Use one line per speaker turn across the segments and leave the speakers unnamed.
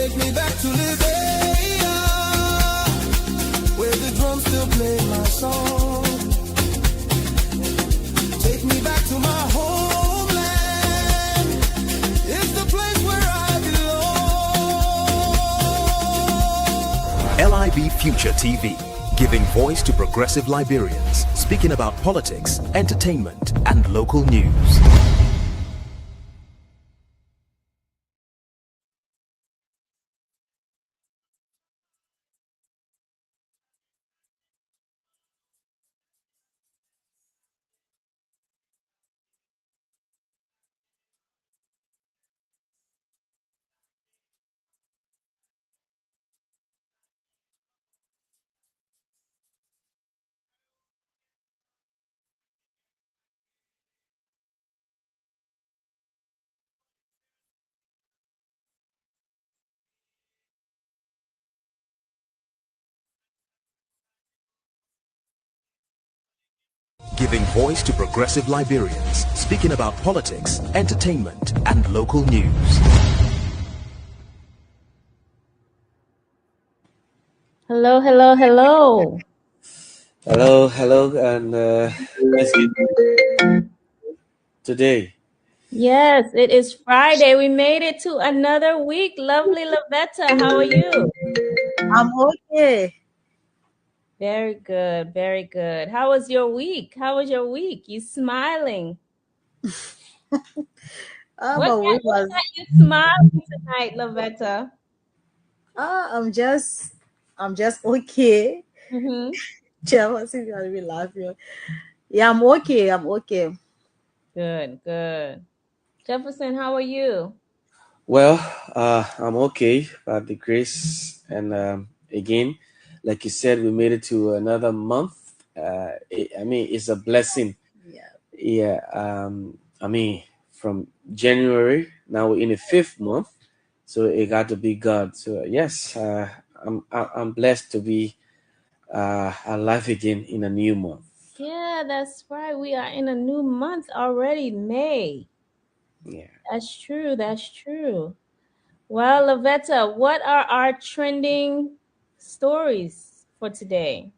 Take me back to Liberia, where the drums still play my song. Take me back to my homeland. It's the place where I belong.
LIB Future TV, giving voice to progressive Liberians, speaking about politics, entertainment, and local news. Giving voice to progressive Liberians, speaking about politics, entertainment, and local news.
Hello, hello, hello.
Hello, and let's get today.
Yes, it is Friday. We made it to another week. Lovely Lavetta, how are you?
I'm okay.
Very good, very good. How was your week? How was your week? You smiling? What
My week was.
got you smiling tonight, Lavetta?
I'm just okay.
Mm-hmm.
Chelsea gonna be laughing. Yeah, I'm okay. I'm okay.
Good, good. Jefferson, how are you?
Well, I'm okay by the grace, and again, like you said, we made it to another month. It's a blessing.
Yeah.
From January, now we're in the 5th month, so it got to be God. So yes, I'm blessed to be alive again in a new month.
Yeah, that's right. We are in a new month already, May.
Yeah.
That's true. That's true. Well, Lavetta, what are our trending stories for today?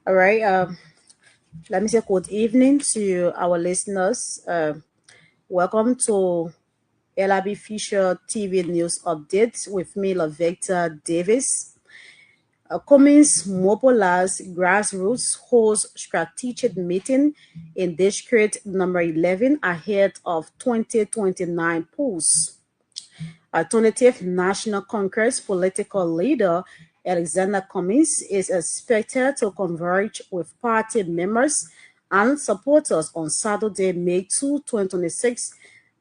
All right. Let me say good evening to our listeners. Welcome to LIB Future TV News Update with me, Lavecta Davis. Cummins mobilized grassroots holds strategic meeting in District number 11 ahead of 2029 polls. Alternative National Congress political leader Alexander Cummins is expected to converge with party members and supporters on Saturday, May 2, 2026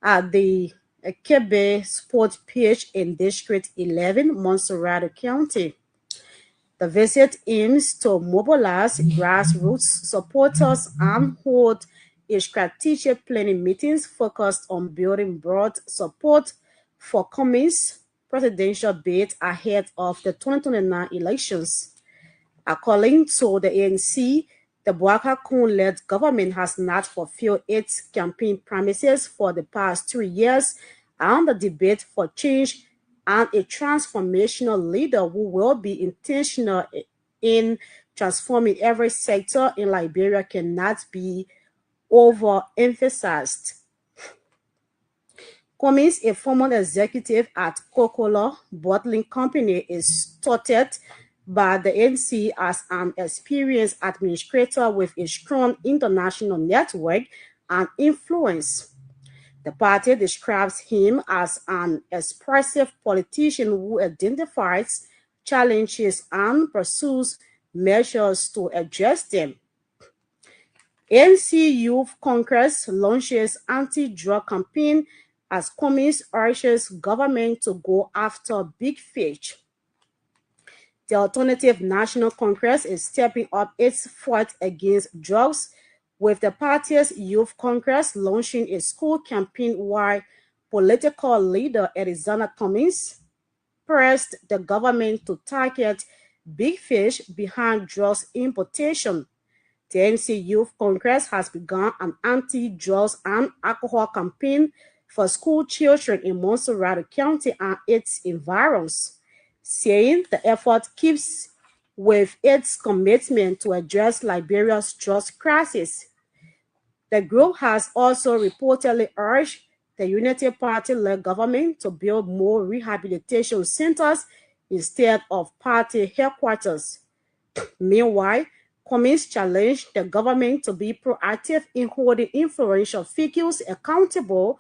at the Kebe Sport Pitch in District 11, Montserrat County. The visit aims to mobilize grassroots supporters and hold a strategic planning meetings focused on building broad support for Cummins' presidential bid ahead of the 2029 elections. According to the ANC, the Boubacar Koun-led government has not fulfilled its campaign promises for the past 3 years, and the debate for change and a transformational leader who will be intentional in transforming every sector in Liberia cannot be overemphasized. Cummins, a former executive at Coca-Cola Bottling Company, is touted by the ANC as an experienced administrator with a strong international network and influence. The party describes him as an expressive politician who identifies challenges and pursues measures to address them. ANC Youth Congress launches anti-drug campaign as Cummins urges government to go after big fish. The Alternative National Congress is stepping up its fight against drugs, with the party's Youth Congress launching a school campaign while political leader Alexander Cummins pressed the government to target big fish behind drugs importation. The ANC Youth Congress has begun an anti-drugs and alcohol campaign for school children in Montserrat County and its environs, saying the effort keeps with its commitment to address Liberia's trust crisis. The group has also reportedly urged the Unity Party-led government to build more rehabilitation centers instead of party headquarters. Meanwhile, Cummings challenged the government to be proactive in holding influential figures accountable.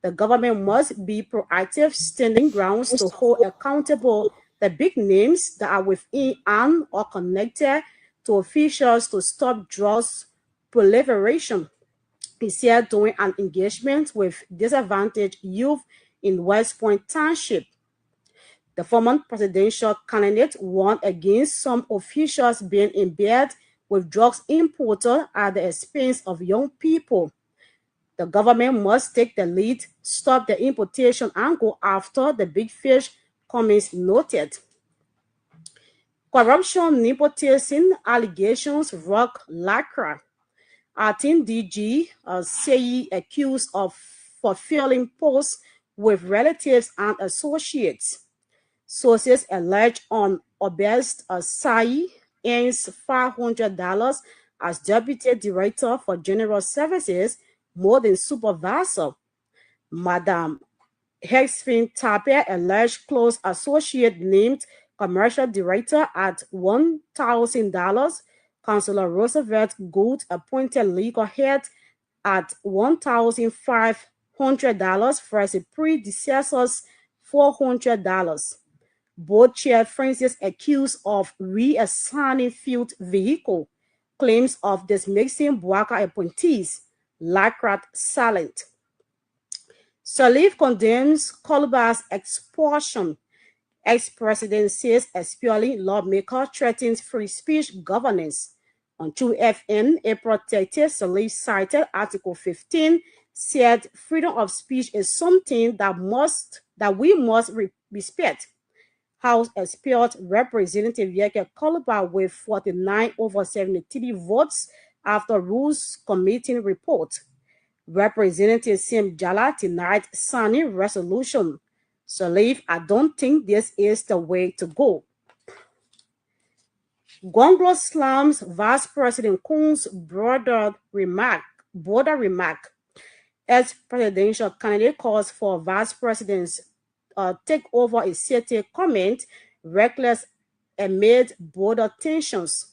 The government must be proactive, standing grounds to hold accountable the big names that are within and or connected to officials to stop drugs proliferation. He said during an engagement with disadvantaged youth in West Point Township. The former presidential candidate warned against some officials being in bed with drugs importers at the expense of young people. The government must take the lead, stop the importation, and go after the big fish, Cummings noted. Corruption, nepotism allegations rock Lacra. Acting DG Seyi accused of fulfilling posts with relatives and associates. Sources allege on Obest Sayi earns $500 as Deputy Director for General Services, more than supervisor. Madam Hexfin Tapper alleged close associate named Commercial Director at $1,000. Councillor Roosevelt Gould appointed legal head at $1,500 for his predecessor's $400. Board Chair Francis accused of reassigning field vehicle. Claims of dismissing Bouaka appointees. Lacrat silent. Salif condemns Koluba's expulsion. Ex-president says expelling lawmaker threatens free speech governance. On 2FM, April 30, Salif cited Article 15, said freedom of speech is something that we must respect. House expelled Representative Yeke Koluba with 49/73 votes after Rules Committee report. Representative Sim Jala denied signing resolution. Salif, I don't think this is the way to go. Gonglo slams Vice President Kun's border remark. As presidential candidate calls for Vice President's take over a city comment, reckless amid border tensions.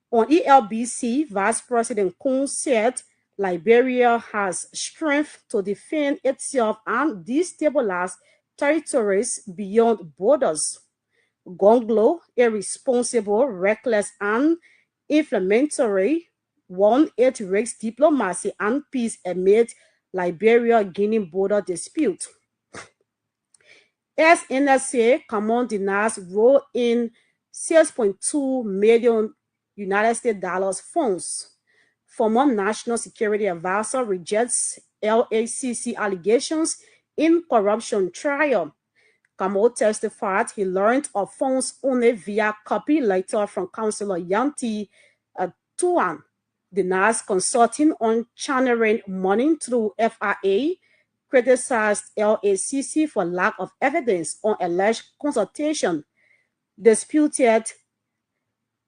On ELBC, Vice President Kun said Liberia has strength to defend itself and destabilize territories beyond borders. Gonglo, irresponsible, reckless, and inflammatory, warned it risks diplomacy and peace amid Liberia-Guinea border dispute. As NSA, Camon denies role in $6.2 million United States dollars funds. Former National Security Advisor rejects LACC allegations in corruption trial. Kamo testified he learned of funds only via copy letter from Councillor Yanti Tuan. Denies consulting on channeling money through FIA, criticized LACC for lack of evidence on alleged consultation, disputed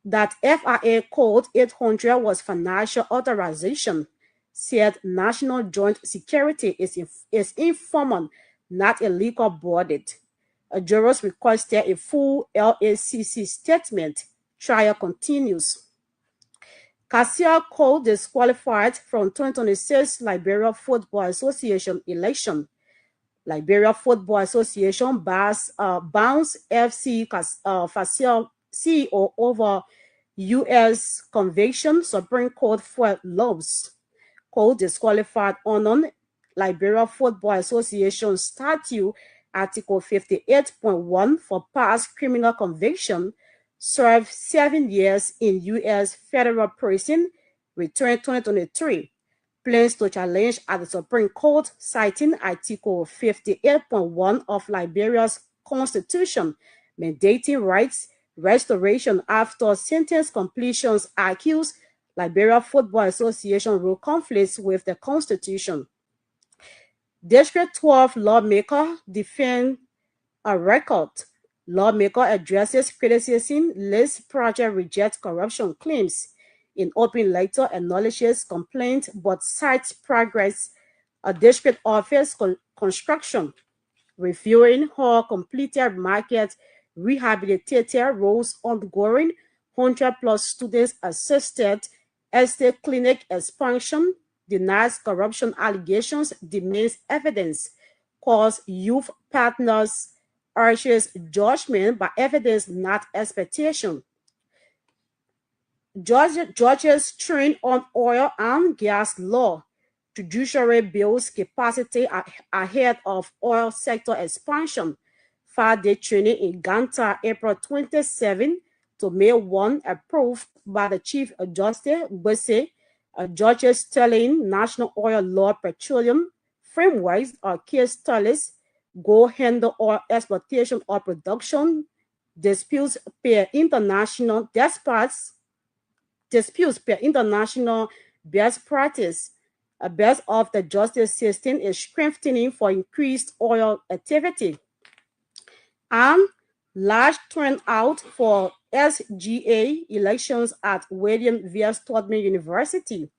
that FIA Code 800 was financial authorization, said National Joint Security is informal, not a legal body. Jurors requested a full LACC statement. Trial continues. Cassia Cole disqualified from 2026 Liberia Football Association election. Liberia Football Association bounds FC Facile CEO over U.S. conviction. Supreme Court for loans. Cole disqualified on Liberia Football Association statute Article 58.1 for past criminal conviction. Served 7 years in U.S. federal prison. Returned 2023. Plans to challenge at the Supreme Court, citing Article 58.1 of Liberia's Constitution, mandating rights restoration after sentence completions, accused Liberia Football Association rule conflicts with the Constitution. District 12 lawmaker defend a record. Lawmaker addresses criticism, lists project rejects corruption claims. In open letter acknowledges complaint but cites progress. A district office construction. Reviewing how completed market rehabilitated roles ongoing. 100 plus students assisted. Estate clinic expansion. Denies corruption allegations. Demands evidence. Calls youth partners urges judgment by evidence, not expectation. Judges trained on oil and gas law. Judiciary builds capacity ahead of oil sector expansion. 5-day training in Ganta, April 27 to May 1, approved by the Chief Justice Gbese. Judges telling National Oil Law Petroleum frameworks or case studies go handle oil exploitation or production disputes per international best practice. A best of the justice system is strengthening for increased oil activity. And large turnout for SGA elections at William V. Stodman University.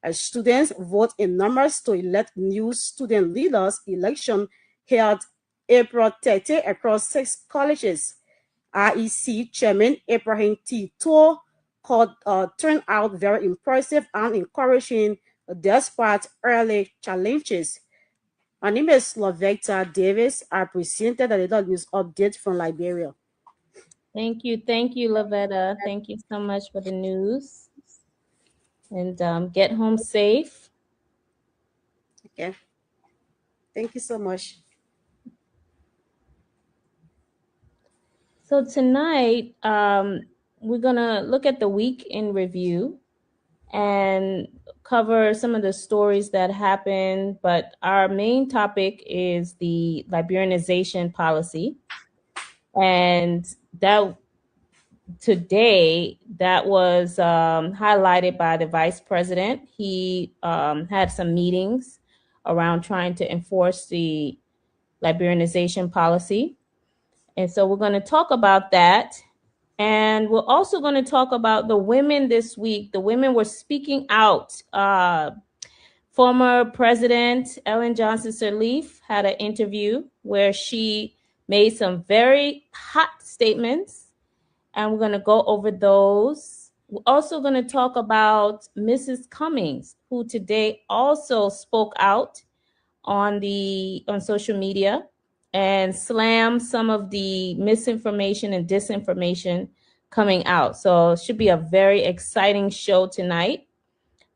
As students vote in numbers to elect new student leaders, election held April 30 across 6 colleges. IEC Chairman Ibrahim T. Tour called turnout very impressive and encouraging despite early challenges. My name is Lovecta Davis. I presented a little news update from Liberia.
Thank you, Lavetta. Thank you so much for the news. And get home safe.
Okay. Thank you so much.
So tonight, we're gonna look at the week in review and cover some of the stories that happened. But our main topic is the Liberianization policy, and that today that was highlighted by the vice president. He had some meetings around trying to enforce the Liberianization policy. And so we're going to talk about that. And we're also going to talk about the women this week. The women were speaking out. Former President Ellen Johnson Sirleaf had an interview where she made some very hot statements, and we're going to go over those. We're also going to talk about Mrs. Cummings, who today also spoke out on social media and slam some of the misinformation and disinformation coming out. So it should be a very exciting show tonight.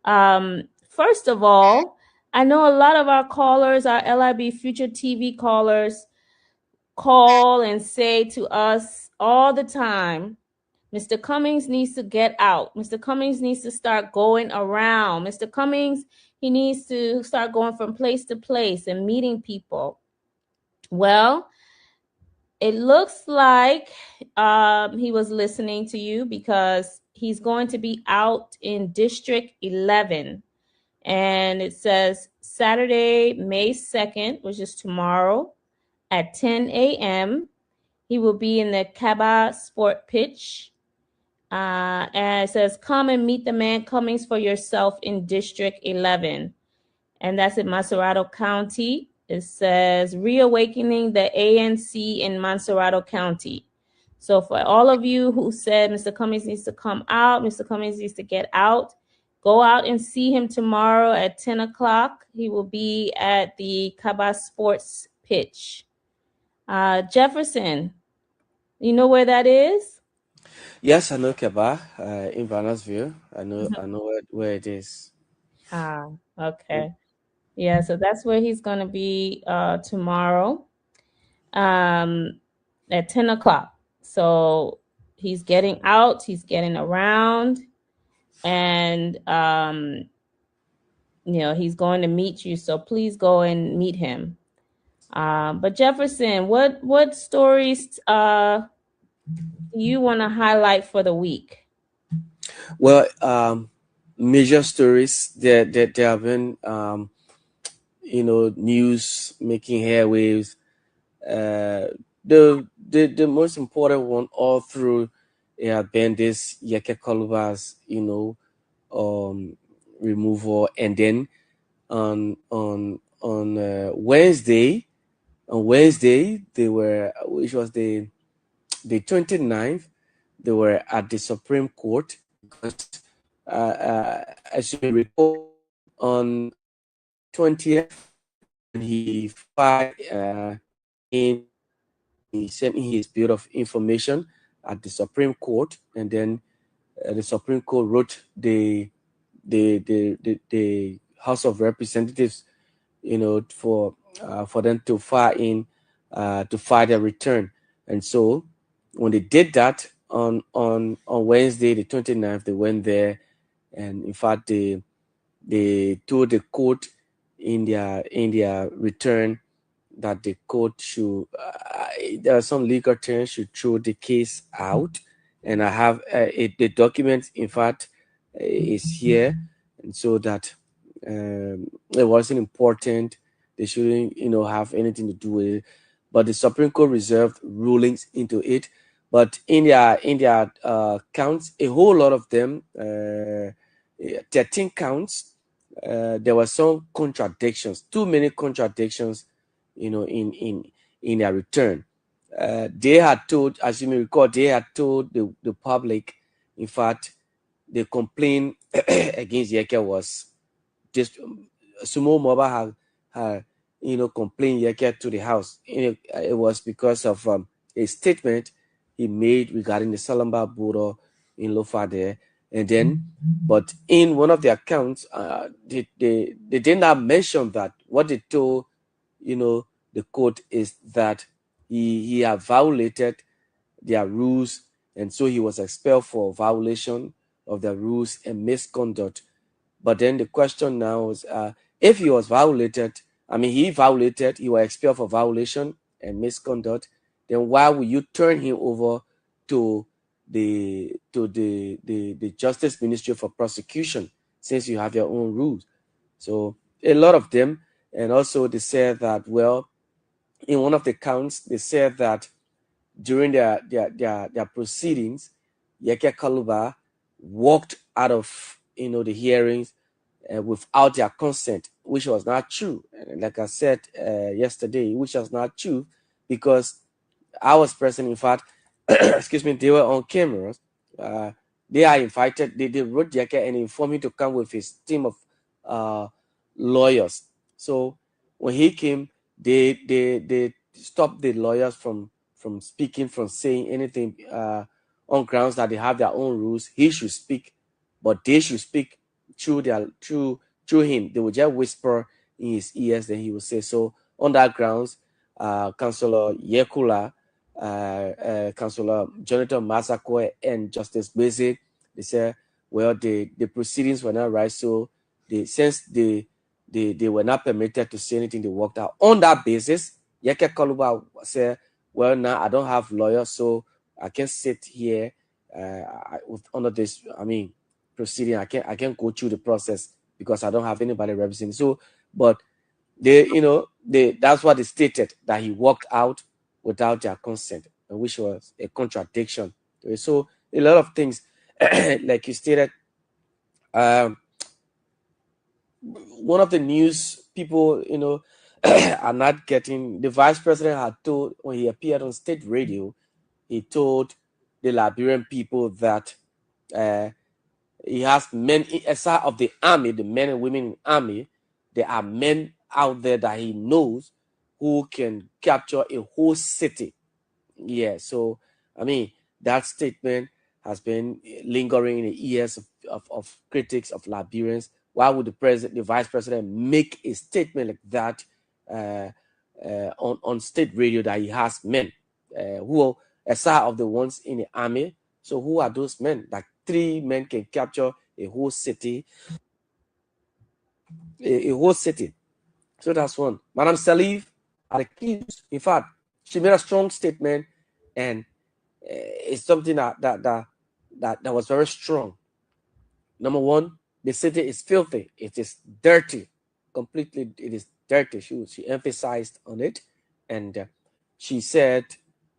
First of all, I know a lot of our callers, our LIB Future TV callers, call and say to us all the time, Mr. Cummings needs to get out. Mr. Cummings needs to start going around. Mr. Cummings, he needs to start going from place to place and meeting people. Well, it looks like he was listening to you, because he's going to be out in District 11. And it says Saturday, May 2nd, which is tomorrow, at 10 a.m. He will be in the Kaba Sport Pitch. And it says, come and meet the man Cummings for yourself in District 11. And that's in Montserrado County. It says, reawakening the ANC in Montserrado County. So for all of you who said Mr. Cummings needs to come out, Mr. Cummings needs to get out, go out and see him tomorrow at 10 o'clock. He will be at the Kaba Sports Pitch. Jefferson, you know where that is?
Yes, I know Kaba in Vanasville. I know where it is.
Okay. Yeah, so that's where he's going to be tomorrow at 10 o'clock. So he's getting out, he's getting around, and he's going to meet you. So please go and meet him. But Jefferson, what stories do you want to highlight for the week?
Well, major stories that have been news making airwaves. The most important one all through been this Yeke Koluba's removal, and then on Wednesday they were, which was the 29th, they were at the Supreme Court because as you may recall, on 20th he filed in he sent in his bit of information at the Supreme Court, and then the Supreme Court wrote the House of Representatives, for them to file their return. And so when they did that on Wednesday, the 29th, they went there, and in fact they told the court in their return that the court should there are some legal terms, should throw the case out. And I have the document, in fact, is here, and so that it wasn't important, they shouldn't have anything to do with it. But the Supreme Court reserved rulings into it. But in their counts, a whole lot of them, 13 counts, there were some contradictions, too many contradictions, in their return. They had told, as you may recall, they had told the public, in fact, the complaint against Yeke was this. Sumo Moba had complained Yeke to the house. It was because of a statement he made regarding the Salamba Buro in Lofa there. And then, but in one of the accounts, they did not mention that. What they told, the court is that he had violated their rules, and so he was expelled for violation of the rules and misconduct. But then the question now is, if he was violated, he was expelled for violation and misconduct, then why would you turn him over to the Justice Ministry for prosecution, since you have your own rules? So a lot of them, and also they said that, well, in one of the counts, they said that during their proceedings, Yeke Kaluba walked out of the hearings without their consent, which was not true. And like I said yesterday, which was not true, because I was present. In fact, excuse me, they were on cameras. They are invited. They wrote Yeke and informed him to come with his team of lawyers. So when he came, they stopped the lawyers from speaking, from saying anything on grounds that they have their own rules. He should speak, but they should speak through him. They would just whisper in his ears, then he would say. So on that grounds, Councillor Yekula, Councillor Jonathan Masako, and Justice Beze, they said, well, the proceedings were not right, so since they were not permitted to say anything, they walked out. On that basis, Yeke Kaluba said, well, now I don't have lawyers, so I can't sit here under this proceeding. I can't go through the process because I don't have anybody representing. So, but that's what they stated, that he walked out without their consent, which was a contradiction. So a lot of things, like you stated, one of the news people, are not getting. The vice president had told, when he appeared on state radio, he told the Liberian people that he has men aside of the army, the men and women in the army. There are men out there that he knows who can capture a whole city. Yeah, so that statement has been lingering in the ears of critics, of Liberians. Why would the vice president make a statement like that on state radio, that he has men who, aside of the ones in the army? So who are those men? Like 3 men can capture a whole city. A whole city. So that's one. Madam Salif had accused. In fact, she made a strong statement, and it's something that was very strong. Number one, the city is filthy. It is dirty, completely, it is dirty. She emphasized on it, and she said,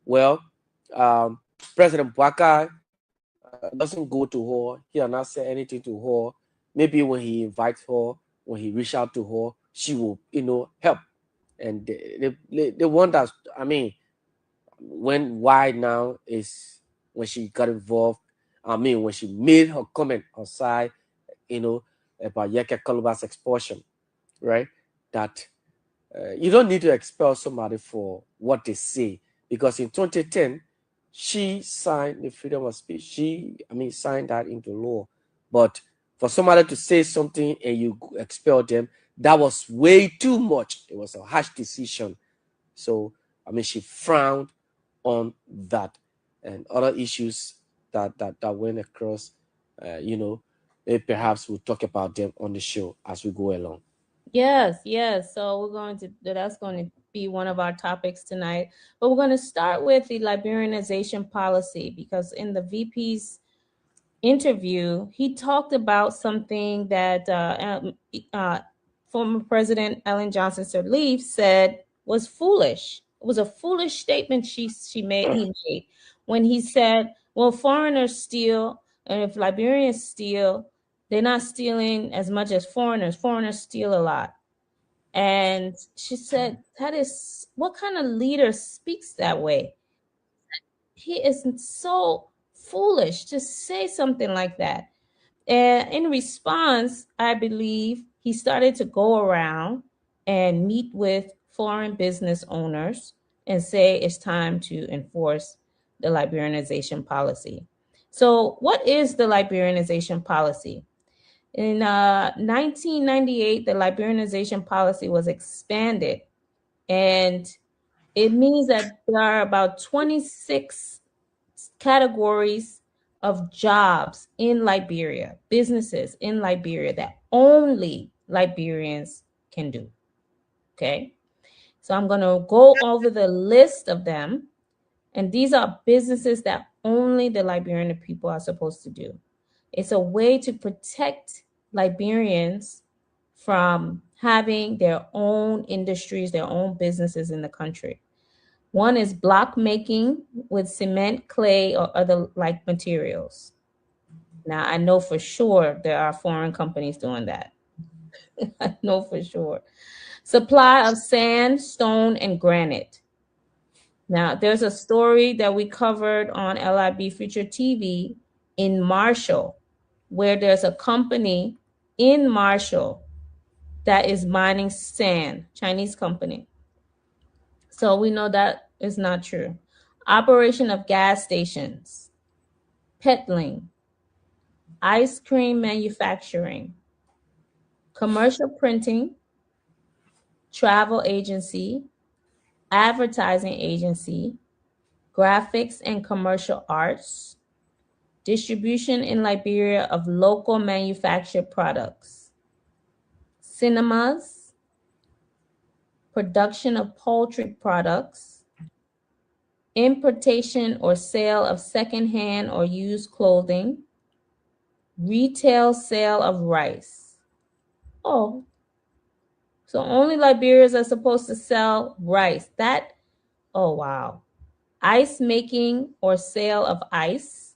well, President Bwaka doesn't go to her. He will not say anything to her. Maybe when he invites her, when he reach out to her, she will, help. And they want us. I mean, why now is when she got involved. I mean, when she made her comment on side, about Yeke Koluba's expulsion, right? That you don't need to expel somebody for what they say, because in 2010 she signed the freedom of speech. Signed that into law. But for somebody to say something and you expel them, that was way too much. It was a harsh decision. So she frowned on that, and other issues that went across. Perhaps we'll talk about them on the show as we go along.
Yes. So that's going to be one of our topics tonight. But we're going to start with the Liberianization policy, because in the VP's interview, he talked about something that former President Ellen Johnson Sirleaf said was foolish. It was a foolish statement he made when he said, well, foreigners steal, and if Liberians steal, they're not stealing as much as foreigners. Foreigners steal a lot. And she said, that is, what kind of leader speaks that way? He is so foolish to say something like that. And in response, I believe he started to go around and meet with foreign business owners and say it's time to enforce the Liberianization policy. So what is the Liberianization policy? In 1998, the Liberianization policy was expanded, and it means that there are about 26 categories of jobs in Liberia, businesses in Liberia that only Liberians can do. Okay. So I'm going to go over the list of them. And these are businesses that only the Liberian people are supposed to do. It's a way to protect Liberians from having their own industries, their own businesses in the country. One is block making with cement, clay, or other like materials. Now, I know for sure there are foreign companies doing that. I know for sure. Supply of sand, stone, and granite. Now, there's a story that we covered on LIB Future TV in Marshall, where there's a company in Marshall that is mining sand, Chinese company. So we know that is not true. Operation of gas stations, peddling, ice cream manufacturing, commercial printing, travel agency, advertising agency, graphics and commercial arts, distribution in Liberia of local manufactured products, cinemas, production of poultry products, importation or sale of secondhand or used clothing, retail sale of rice. Oh, so only Liberians are supposed to sell rice. Oh, wow. Ice making or sale of ice,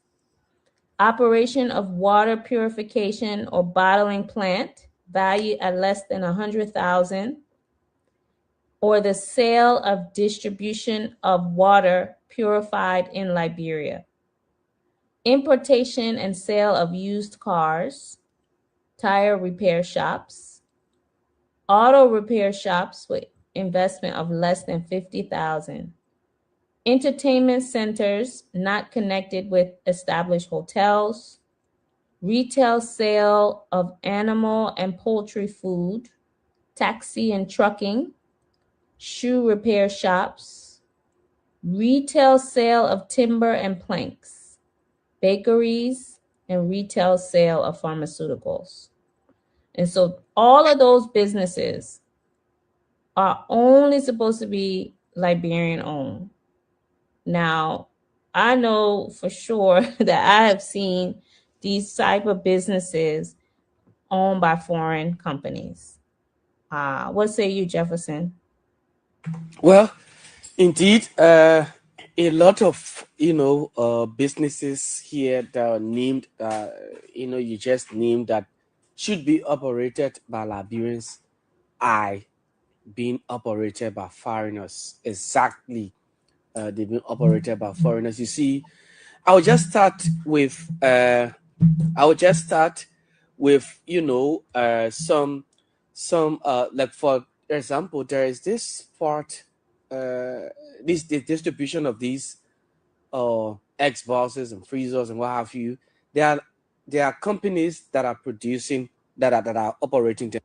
operation of water purification or bottling plant valued at less than 100,000, or the sale of distribution of water purified in Liberia. Importation and sale of used cars, tire repair shops, auto repair shops with investment of less than 50,000. Entertainment centers not connected with established hotels, retail sale of animal and poultry food, taxi and trucking, shoe repair shops, retail sale of timber and planks, bakeries, and retail sale of pharmaceuticals. And so all of those businesses are only supposed to be Liberian owned. Now, I know for sure that I have seen these type of businesses owned by foreign companies. What say you, Jefferson?
Well, indeed, a lot of businesses here that are named, you just named that should be operated by Liberians are being operated by foreigners. Exactly, they've been operated by foreigners. You see, I'll just start with some like for example, there is this part, this the distribution of these Xboxes and freezers and what have you. There are companies that are producing that are operating them,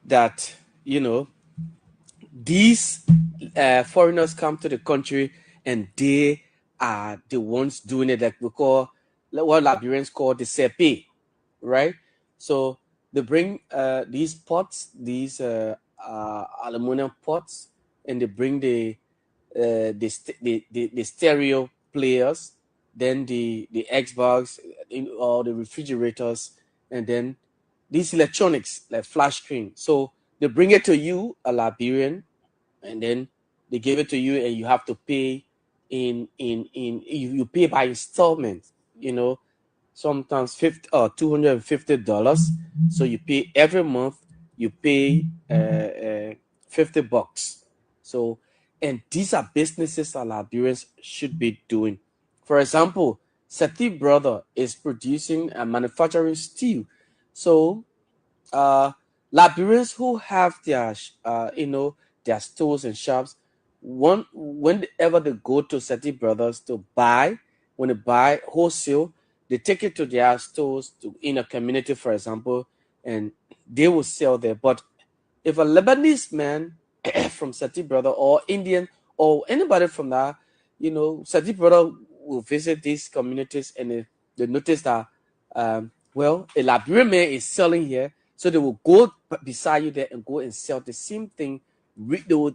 that these foreigners come to the country and they are the ones doing it, like we call, like what Liberians call the sepe, right? So they bring these pots, these aluminum pots, and they bring the stereo players, then the Xbox, or the refrigerators, and then these electronics like flash screen. So they bring it to you, a Liberian, and then they give it to you, and you have to pay you pay by installment. Sometimes $250. So you pay every month. You pay $50. So, and these are businesses that Liberians should be doing. For example, Seti Brother is producing and manufacturing steel. So Liberians who have their stores and shops, whenever they go to Seti Brothers to buy, when they buy wholesale, they take it to their stores in a community, for example, and they will sell there. But if a Lebanese man from Seti Brother, or Indian, or anybody from that, Seti Brother will visit these communities, and they notice that, well, a Liberian man is selling here, so they will go beside you there and go and sell the same thing. They will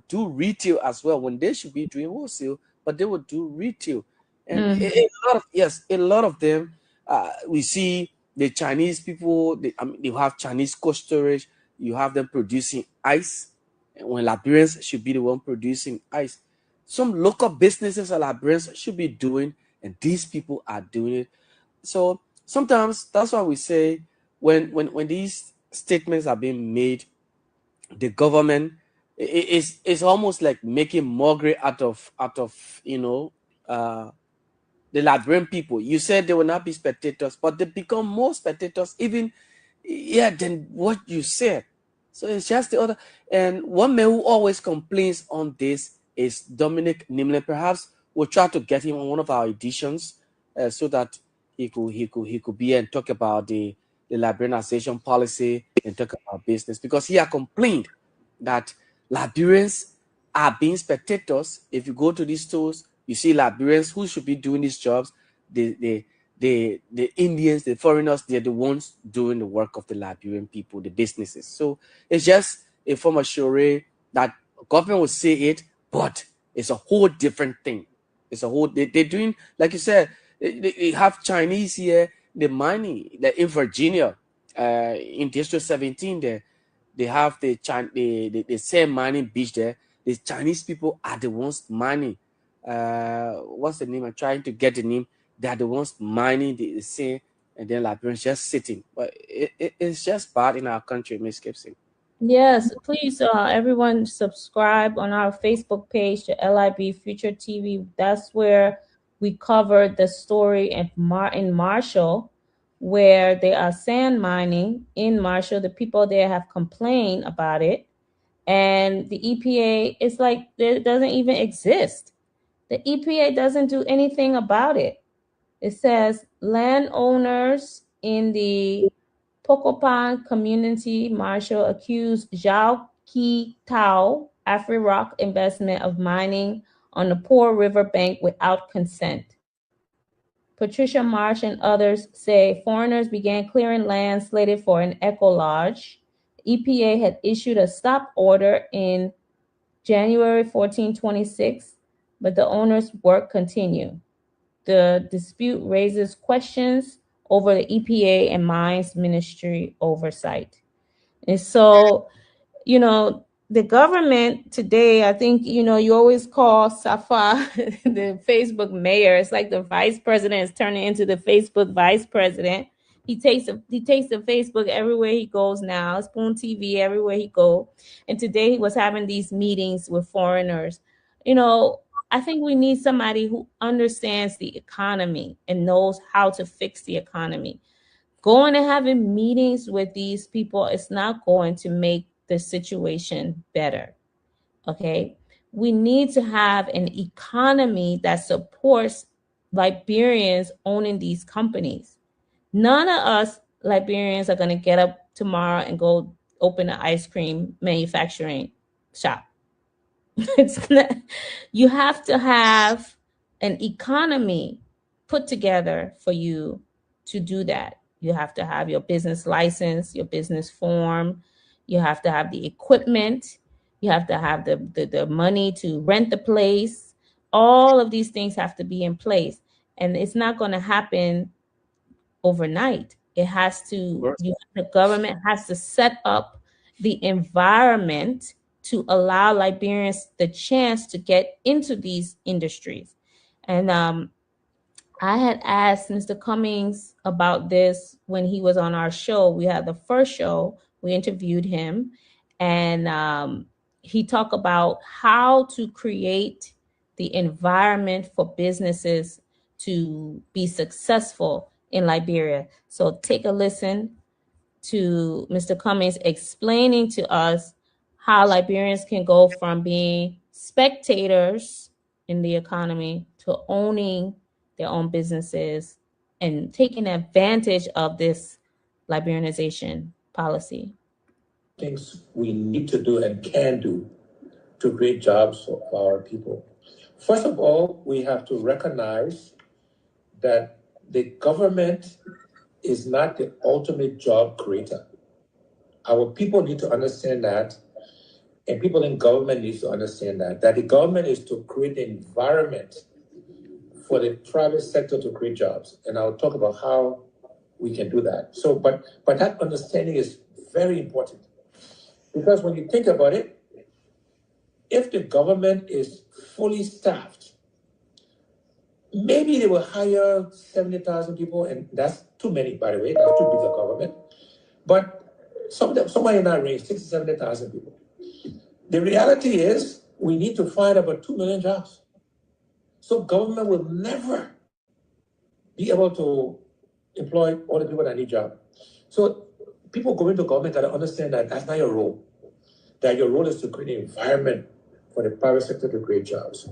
do retail as well, when they should be doing wholesale, but they will do retail. And a lot of them, we see the Chinese people, they have Chinese cold storage. You have them producing ice, and when Liberians should be the one producing ice. Some local businesses that Liberians should be doing, and these people are doing it. So sometimes that's why we say, when these statements are being made, the government is almost like making mockery out of the Liberian people. You said they will not be spectators, but they become more spectators even, yeah, than what you said. So it's just the other. And one man who always complains on this is Dominic Nimle. Perhaps we'll try to get him on one of our editions, so that he could be and talk about the liberalization policy and talk about business, because he had complained that Liberians are being spectators. If you go to these stores, you see Liberians who should be doing these jobs. The Indians, the foreigners, they're the ones doing the work of the Liberian people, the businesses. So it's just a form of charade that government will say it, but it's a whole different thing. It's a whole, they're doing, like you said, they have Chinese here, the mining, in Virginia, in District 17 there, they have the same mining beach there. The Chinese people are the ones mining. What's the name? I'm trying to get the name. They are the ones mining the same, and then Liberians just sitting. But it's just bad in our country, Miss Gibson.
Yes, please, everyone subscribe on our Facebook page, the LIB Future TV. That's where we covered the story in Marshall, where they are sand mining in Marshall. The people there have complained about it, and the EPA is like, it doesn't even exist. The EPA doesn't do anything about it. It says landowners in the Pocopan community Marshall accused Zhao Ki Tao, Afri-Rock Investment, of mining on the Poor River bank without consent. Patricia Marsh and others say foreigners began clearing land slated for an eco lodge. EPA had issued a stop order in January 14, 26, but the owners' work continued. The dispute raises questions over the EPA and Mines Ministry oversight. And so, you know, the government today, I think, you know, you always call Safa the Facebook mayor. It's like the vice president is turning into the Facebook vice president. He takes the Facebook everywhere he goes now. Spoon TV everywhere he go. And today he was having these meetings with foreigners. You know, I think we need somebody who understands the economy and knows how to fix the economy. Going and having meetings with these people is not going to make the situation better. Okay. We need to have an economy that supports Liberians owning these companies. None of us Liberians are going to get up tomorrow and go open an ice cream manufacturing shop. It's not, you have to have an economy put together for you to do that. You have to have your business license, your business form. You have to have the equipment. You have to have the money to rent the place. All of these things have to be in place. And it's not going to happen overnight. It has to, the government has to set up the environment to allow Liberians the chance to get into these industries. And I had asked Mr. Cummings about this when he was on our show. We had the first show, we interviewed him, and he talked about how to create the environment for businesses to be successful in Liberia. So take a listen to Mr. Cummings explaining to us how Liberians can go from being spectators in the economy to owning their own businesses and taking advantage of this Liberianization policy.
Things we need to do and can do to create jobs for our people. First of all, we have to recognize that the government is not the ultimate job creator. Our people need to understand that, and people in government need to understand that the government is to create an environment for the private sector to create jobs. And I'll talk about how we can do that. So, but that understanding is very important, because when you think about it, if the government is fully staffed, maybe they will hire 70,000 people, and that's too many, by the way. That's too big a government. But somewhere in that range, 60,000, 70,000 people. The reality is we need to find about 2 million jobs. So government will never be able to employ all the people that need jobs. So people going to government got to understand that that's not your role. That your role is to create an environment for the private sector to create jobs.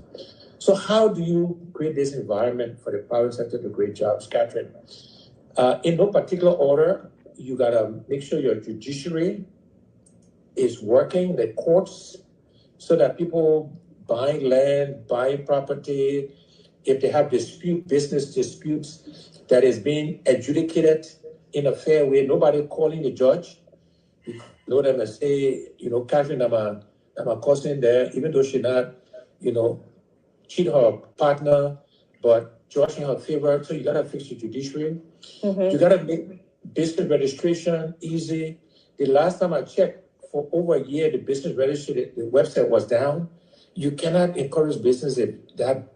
So how do you create this environment for the private sector to create jobs, Catherine? In no particular order, you got to make sure your judiciary is working, the courts, so that people buying land, buying property, if they have business disputes, that is being adjudicated in a fair way, nobody calling the judge. You know them and say, Catherine, I'm a cousin there, even though she not, cheat her partner, but judge in her favor. So you gotta fix your judiciary. Mm-hmm. You gotta make business registration easy. The last time I checked, for over a year, the business registry, the website was down. You cannot encourage business if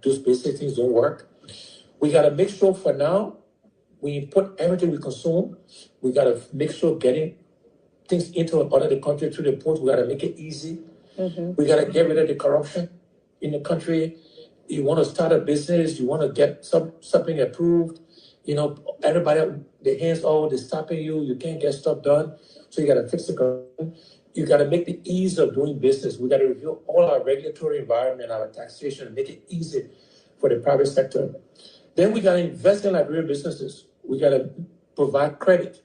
those basic things don't work. We gotta make sure for now, we put everything we consume. We gotta make sure getting things into and out of the country through the ports, we gotta make it easy. Mm-hmm. We gotta get rid of the corruption in the country. You want to start a business, you want to get something approved, everybody, the hands all, they're stopping you, you can't get stuff done. So you got to fix the corruption. You got to make the ease of doing business. We got to review all our regulatory environment, our taxation, and make it easy for the private sector. Then we got to invest in Liberian businesses. We got to provide credit,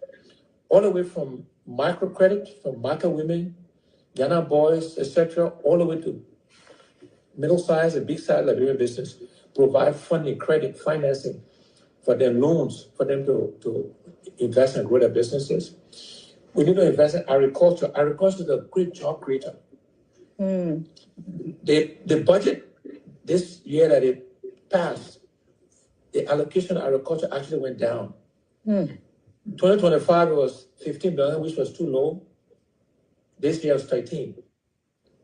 all the way from microcredit, from market women, Ghana boys, etc., all the way to middle-sized and big-sized Liberian business, provide funding, credit, financing for them, loans for them to invest and grow their businesses. We need to invest in agriculture. Agriculture is a great job creator. Mm. The budget this year that it passed, the allocation of agriculture actually went down. 2025 it was 15 billion, which was too low. This year was 13.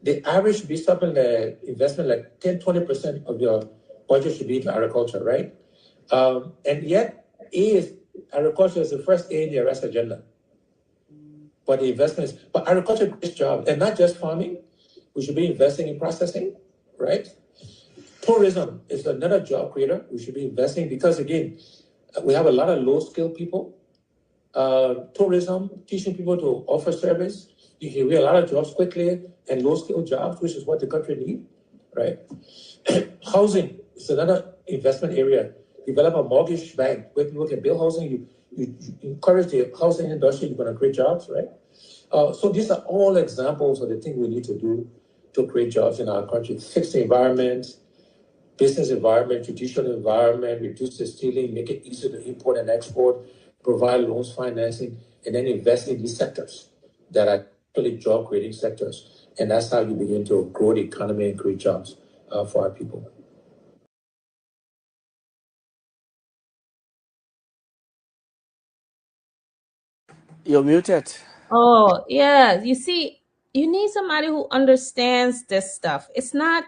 The average should be something like investment like 10-20% of your budget should be in agriculture, right? And yet, agriculture is the first A in the arrest agenda. But the investment is, but agriculture is job, and not just farming. We should be investing in processing, right? Tourism is another job creator. We should be investing because, again, we have a lot of low-skilled people. Tourism, teaching people to offer service. You can create a lot of jobs quickly and low-skilled jobs, which is what the country needs, right? Housing is another investment area. Develop a mortgage bank where people can build housing. You encourage the housing industry, you're going to create jobs, right? So these are all examples of the things we need to do to create jobs in our country. Fix the environment, business environment, judicial environment, reduce the stealing, make it easier to import and export, provide loans, financing, and then invest in these sectors that are actually job-creating sectors. And that's how you begin to grow the economy and create jobs for our people.
You're muted.
Oh, yeah. You see, you need somebody who understands this stuff. It's not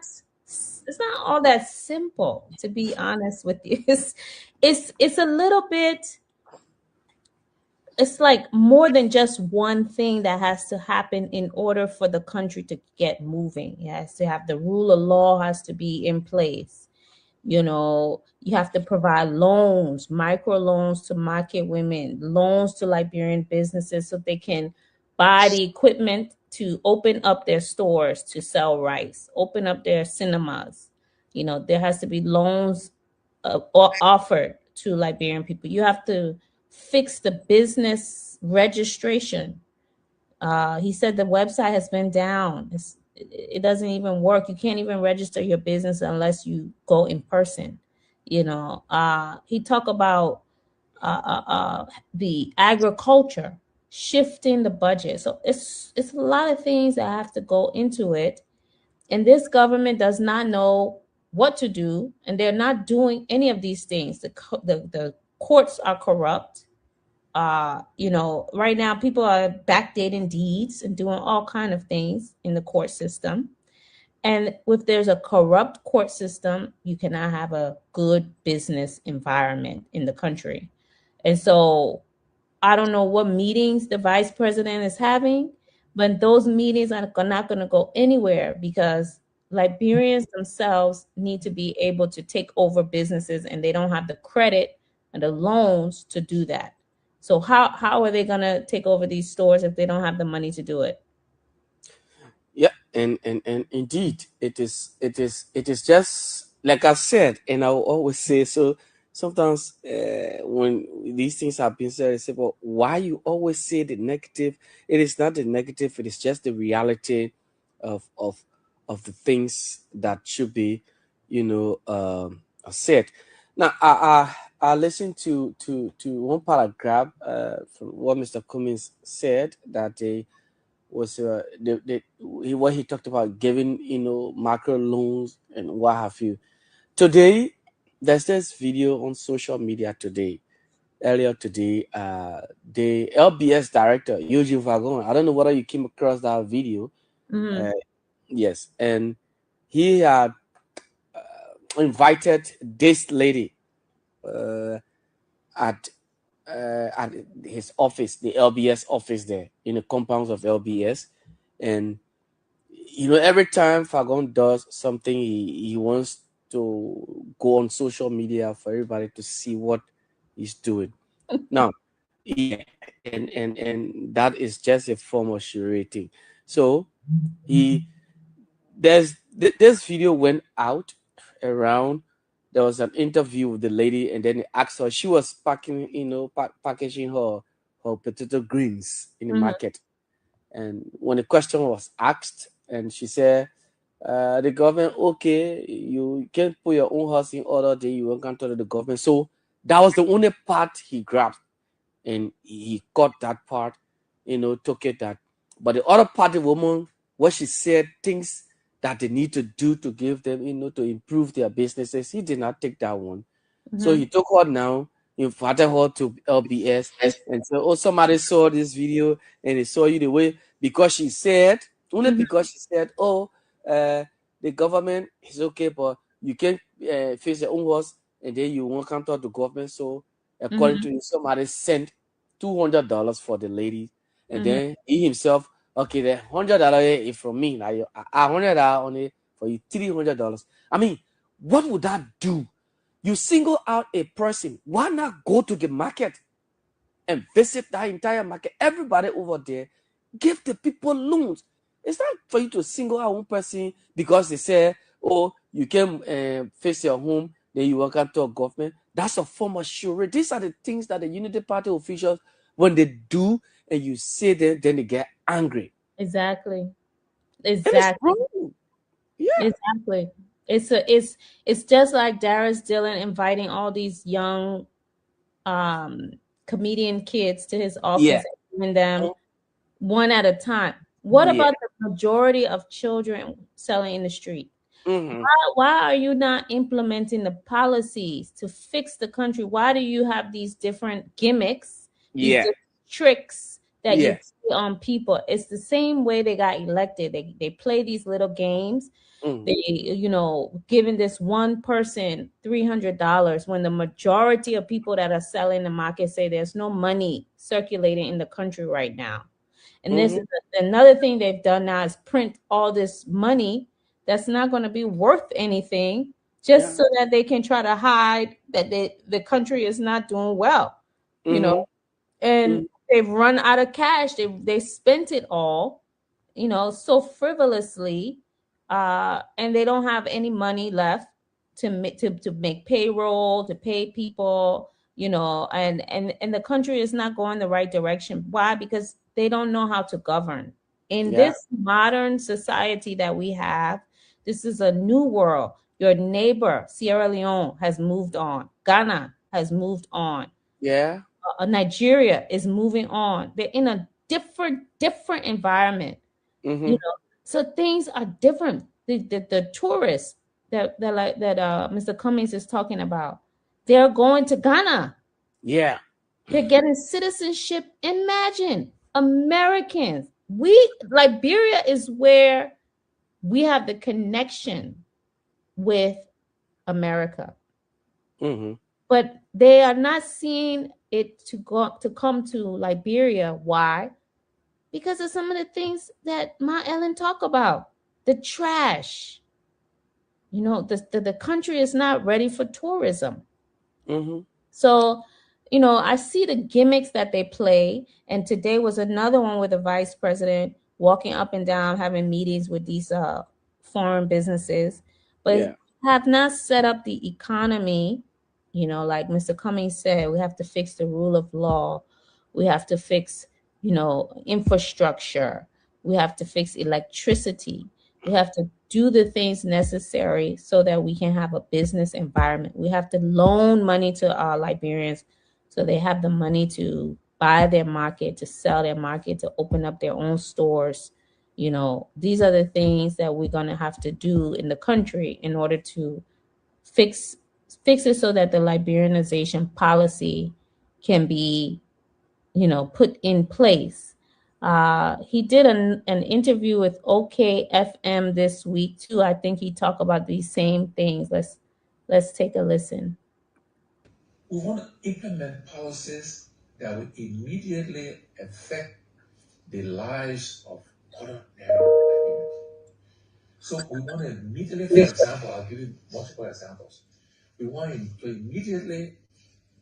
all that simple, to be honest with you. It's a little bit, it's like more than just one thing that has to happen in order for the country to get moving. It has to have the rule of law has to be in place. You have to provide loans, microloans to market women, loans to Liberian businesses so they can buy the equipment to open up their stores to sell rice, open up their cinemas. There has to be loans offered to Liberian people. You have to fix the business registration. He said the website has been down. It doesn't even work. You can't even register your business unless you go in person. He talked about the agriculture, shifting the budget. So it's a lot of things that have to go into it. And this government does not know what to do, and they're not doing any of these things. The courts are corrupt. Right now people are backdating deeds and doing all kind of things in the court system. And if there's a corrupt court system, you cannot have a good business environment in the country. And so I don't know what meetings the vice president is having, but those meetings are not going to go anywhere because Liberians themselves need to be able to take over businesses, and they don't have the credit and the loans to do that. So how are they going to take over these stores if they don't have the money to do it?
Yeah, and indeed, it is just like I said, and I will always say so. Sometimes when these things have been said, I say, "Well, why you always say the negative?" It is not the negative; it is just the reality of the things that should be, said. Now, I listened to one paragraph from what Mr. Cummins said that they was what he talked about giving macro loans and what have you. Today, there's this video on social media earlier today. The LBS director Eugene Vagon. I don't know whether you came across that video.
Mhm.
Yes, and he had invited this lady at his office, the LBS office there in the compounds of LBS, and every time Fagon does something, he wants to go on social media for everybody to see what he's doing. Now, yeah, and that is just a form of curating. So this video went out around. There was an interview with the lady, and then he asked her. She was packaging her potato greens in the market. And when the question was asked, and she said, the government, okay, you can put your own house in order, then you won't come to the government. So that was the only part he grabbed, and he got that part, took it that. But the other part, the woman, what she said, things that they need to do to give them, to improve their businesses, he did not take that one. So he took her now, invited her to LBS and so, oh, somebody saw this video and they saw you the way because she said, only
Mhm.
because she said, oh, the government is okay, but you can't face your own horse and then you won't come to the government. So, according
Mhm.
to you, somebody sent $200 for the lady, and
Mhm.
then he himself, okay, the $100 is from me. Now, $100 only for you, $300. I mean, what would that do? You single out a person. Why not go to the market and visit that entire market? Everybody over there, give the people loans. It's not for you to single out one person because they say, oh, you can face your home, then you welcome to a government. That's a form of surety. These are the things that the Unity Party officials, when they do and you say them, then they get angry.
Exactly.
And it's
Exactly.
wrong. Yeah.
Exactly. It's just like Darius Dillon inviting all these young um comedian kids to his
Yeah.
office and giving them one at a time. What
Yeah.
about the majority of children selling in the street?
Mm-hmm.
Why are you not implementing the policies to fix the country? Why do you have these different gimmicks, these
Yeah.
different tricks that you
Yes.
play on people? It's the same way they got elected. They play these little games.
Mm-hmm.
They giving this one person $300 when the majority of people that are selling the market say there's no money circulating in the country right now. And this is another thing they've done now is print all this money that's not going to be worth anything just
Yeah.
so that they can try to hide that the country is not doing well, you know. And they've run out of cash. They spent it all, so frivolously, and they don't have any money left to make payroll, to pay people, and the country is not going the right direction. Why? Because they don't know how to govern. In
Yeah.
this modern society that we have, this is a new world. Your neighbor, Sierra Leone, has moved on. Ghana has moved on.
Yeah.
Nigeria is moving on. They're in a different environment,
Mm-hmm.
so things are different. The tourists that Mr. Cummings is talking about, they're going to Ghana.
Yeah.
They're getting citizenship. Imagine Americans. Liberia is where we have the connection with America,
Mm-hmm.
but they are not seeing it to come to Liberia. Why? Because of some of the things that Ma Ellen talk about. The trash. The country is not ready for tourism.
Mm-hmm.
So, I see the gimmicks that they play. And today was another one with the vice president walking up and down, having meetings with these foreign businesses, but
Yeah.
have not set up the economy. Like Mr. Cummings said, we have to fix the rule of law. We have to fix, infrastructure. We have to fix electricity. We have to do the things necessary so that we can have a business environment. We have to loan money to our Liberians so they have the money to buy their market, to sell their market, to open up their own stores. These are the things that we're going to have to do in the country in order to fix it so that the Liberianization policy can be, put in place. He did an interview with OKFM this week too. I think he talked about these same things. Let's take a listen.
We want to implement policies that will immediately affect the lives of ordinary Liberians. So we want to immediately, for example, I'll give you multiple examples. We want to immediately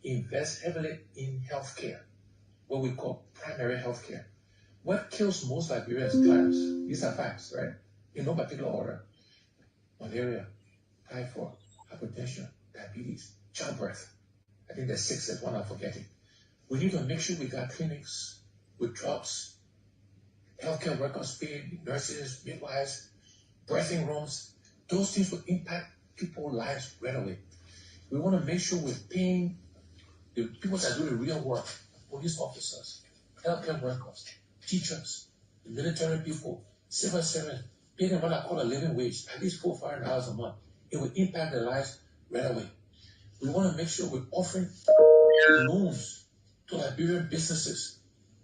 invest heavily in healthcare, what we call primary healthcare. What kills most Liberians is virus. These are facts, right? In no particular order. Malaria, typhoid, hypertension, diabetes, childbirth. I think there's 6, there's one I'm forgetting. We need to make sure we got clinics with drugs, healthcare workers paid, nurses, midwives, birthing rooms. Those things will impact people's lives right away. We want to make sure we're paying the people that do the real work, police officers, healthcare workers, teachers, the military people, civil servants, pay them what I call a living wage, at least $400 a month. It will impact their lives right away. We want to make sure we're offering loans to Liberian businesses,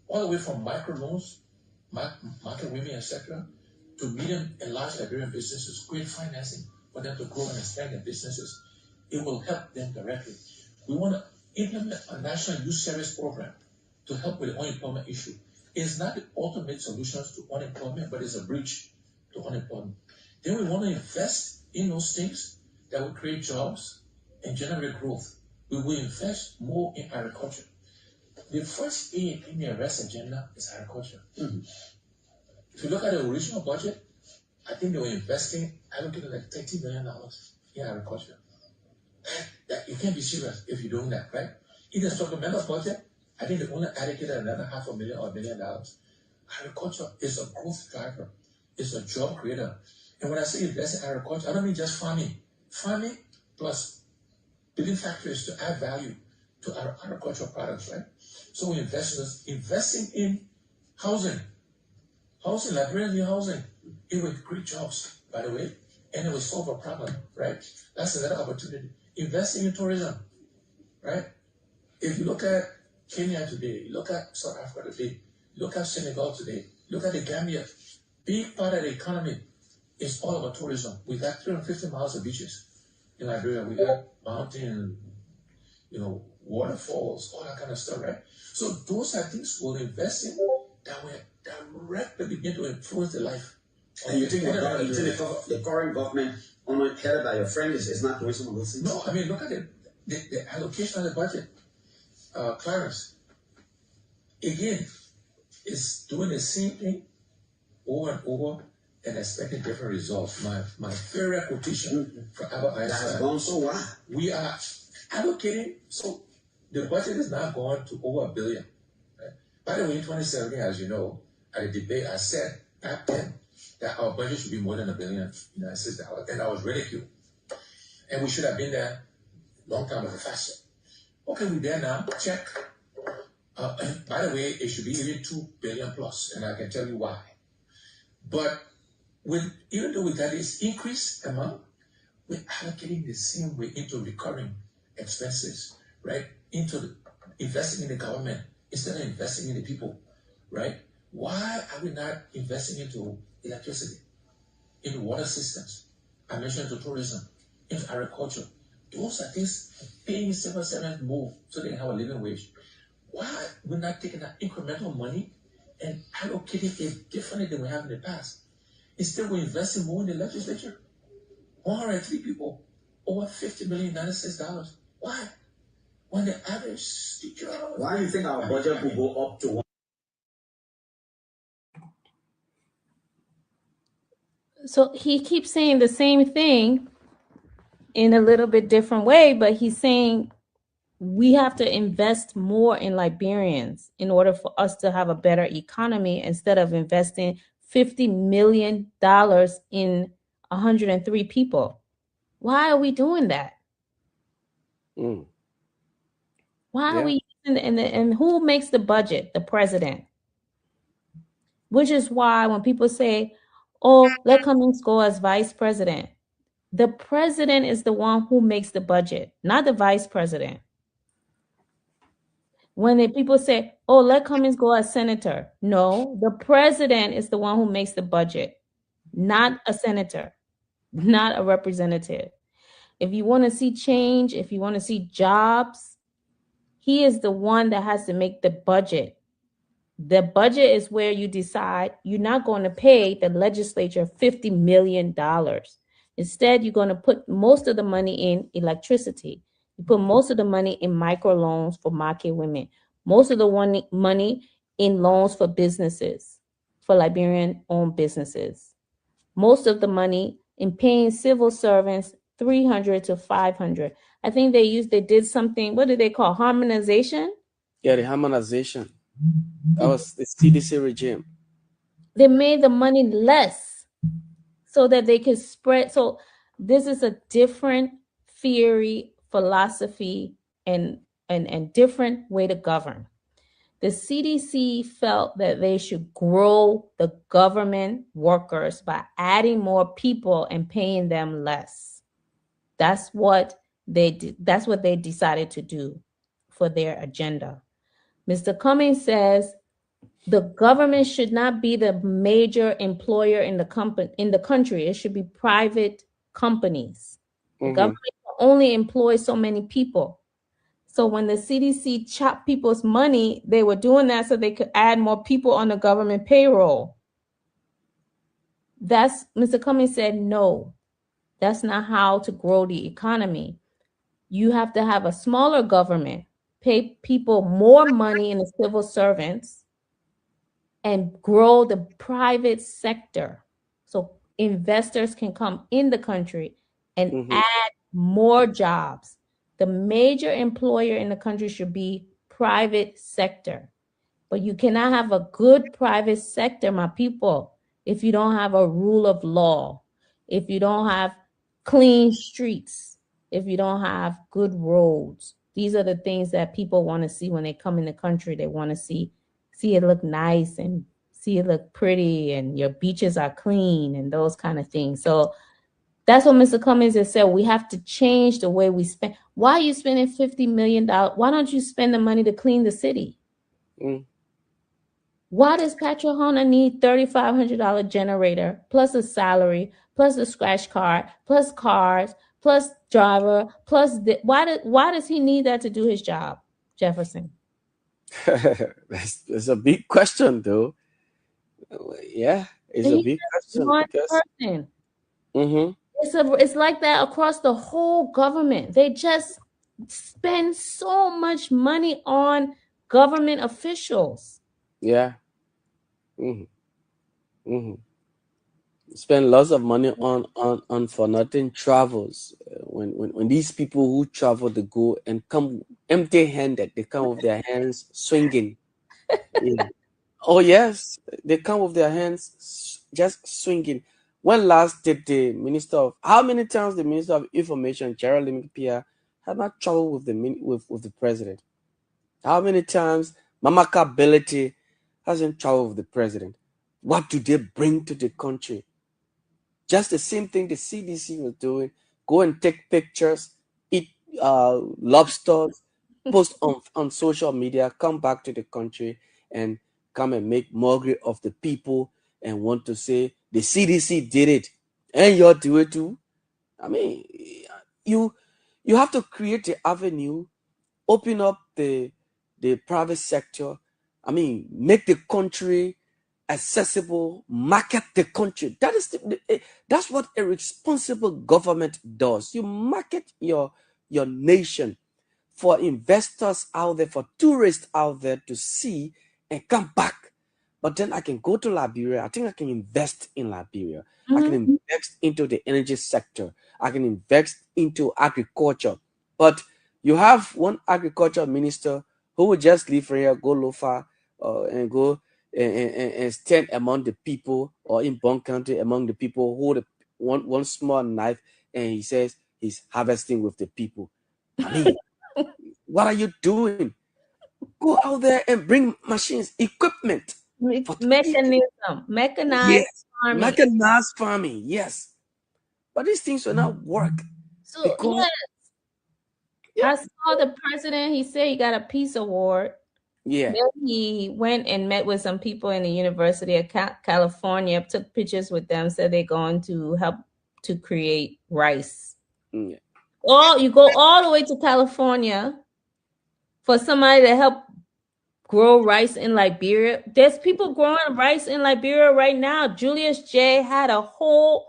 all the way from micro loans, market women, etc., to medium and large Liberian businesses, create financing for them to grow and expand their businesses. It will help them directly. We want to implement a national youth service program to help with the unemployment issue. It's not the ultimate solutions to unemployment, but it's a bridge to unemployment. Then we want to invest in those things that will create jobs and generate growth. We will invest more in agriculture. The first thing in the arrest agenda is agriculture. Mm-hmm. If you look at the original budget, I think they were investing, allocated like $30 billion in agriculture. That you can't be serious if you're doing that, right? In the supplemental budget, I think they only allocated another $500,000 or $1 million. Agriculture is a growth driver. It's a job creator. And when I say invest in agriculture, I don't mean just farming. Farming plus building factories to add value to our agricultural products, right? So we investing in housing. Housing, Liberian new housing. It will create jobs, by the way, and it will solve a problem, right? That's another opportunity. Investing in tourism, right? If you look at Kenya today, look at South Africa today, look at Senegal today, look at the Gambia, big part of the economy is all about tourism. We got 350 miles of beaches in Liberia. We got mountains, waterfalls, all that kind of stuff, right? So those are things we'll invest in that will directly begin to influence the life.
And you think the current government, headed by your friend, is not doing some of those things?
No, I mean, look at the allocation of the budget. Clarence, again, is doing the same thing over and over and expecting different results. My favorite quotation from Albert Einstein.
That's gone so well.
We are allocating, so the budget is now going to over $1 billion. Right? By the way, in 2017, as you know, at the debate, I said back then that our budget should be more than $1 billion United States dollars, and I was ridiculed. And we should have been there a long time ago faster. Okay, we're there now. Check. And by the way, it should be even $2 billion plus, and I can tell you why. But even though we got this increased amount, we're allocating the same way into recurring expenses, right? Into investing in the government instead of investing in the people, right? Why are we not investing into electricity, into water systems? I mentioned into tourism, into agriculture. Those are things paying civil servants more so they have a living wage. Why we're not taking that incremental money and allocating it differently than we have in the past? Instead, we're investing more in the legislature. 103 people, over $50 million United States dollars. Why? When the average teacher...
Why do you think our budget will go up to...
So he keeps saying the same thing in a little bit different way, but he's saying we have to invest more in Liberians in order for us to have a better economy instead of investing $50 million in 103 people. Why are we doing that? Why are we and who makes the budget? The president. Which is why when people say, oh, let Cummings go as vice president, the president is the one who makes the budget, not the vice president. When people say, oh, let Cummings go as senator, no, the president is the one who makes the budget, not a senator, not a representative. If you want to see change, if you want to see jobs, he is the one that has to make the budget. The budget is where you decide you're not going to pay the legislature $50 million. Instead, you're going to put most of the money in electricity. You put most of the money in microloans for market women. Most of the money in loans for businesses, for Liberian-owned businesses. Most of the money in paying civil servants $300 to $500. I think they did something. What do they call harmonization?
Yeah, the harmonization. That was the CDC regime.
They made the money less so that they could spread. So this is a different theory, philosophy, and different way to govern. The CDC felt that they should grow the government workers by adding more people and paying them less. That's what they did. That's what they decided to do for their agenda. Mr. Cummings says the government should not be the major employer in the country. It should be private companies. The government can only employ so many people. So when the CDC chopped people's money, they were doing that so they could add more people on the government payroll. Mr. Cummings said, no, that's not how to grow the economy. You have to have a smaller government, pay people more money in the civil servants, and grow the private sector so investors can come in the country and add more jobs. The major employer in the country should be private sector. But you cannot have a good private sector, my people, if you don't have a rule of law, if you don't have clean streets, if you don't have good roads. These are the things that people want to see when they come in the country. They want to see it look nice and see it look pretty and your beaches are clean and those kind of things. So that's what Mr. Cummings has said. We have to change the way we spend. Why are you spending $50 million? Why don't you spend the money to clean the city? Why does Patrick Hona need $3,500 generator plus a salary plus a scratch card plus cars plus driver plus why does he need that to do his job, Jefferson?
That's a big question, though. Yeah, it's a big question
One
because
person. It's like that across the whole government. They just spend so much money on government officials.
yeah, spend lots of money on for nothing travels. When these people who travel, they go and come empty-handed. They come with their hands swinging. Yeah. Oh yes, they come with their hands just swinging. When last did the minister of how many times the minister of information Gerald Pierre had not traveled with with the president? How many times Mamaka Ability hasn't traveled with the president? What do they bring to the country? Just the same thing the CDC was doing. Go and take pictures, eat lobsters, post on social media, come back to the country and come and make mockery of the people and want to say the CDC did it and you're doing it too. I mean, you have to create the avenue, open up the private sector. I mean, make the country accessible, market the country. That's what a responsible government does. You market your nation for investors out there, for tourists out there to see and come back. But then I can go to Liberia. I think I can invest in Liberia. I can invest into the energy sector. I can invest into agriculture. But you have one agriculture minister who will just leave from here, go lofa, and go and stand among the people, or in Bond County among the people, hold one small knife, and he says he's harvesting with the people. I mean, what are you doing? Go out there and bring machines, equipment.
Mechanism, mechanized farming.
Mechanized farming, yes. But these things will not work.
So
because,
I saw the president, he said he got a peace award.
Yeah.
Then he went and met with some people in the University of California, took pictures with them, said they're going to help to create rice.
Yeah.
Oh, you go all the way to California for somebody to help grow rice in Liberia. There's people growing rice in Liberia right now. Julius J had a whole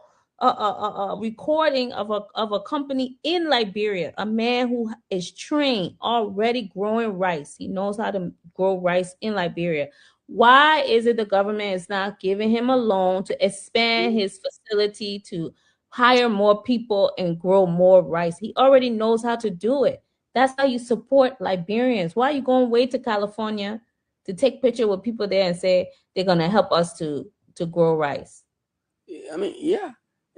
recording of a company in Liberia, a man who is trained already growing rice. He knows how to grow rice in Liberia. Why is it the government is not giving him a loan to expand his facility, to hire more people and grow more rice? He already knows how to do it. That's how you support Liberians. Why are you going way to California to take picture with people there and say they're going to help us to grow rice?
I mean, yeah.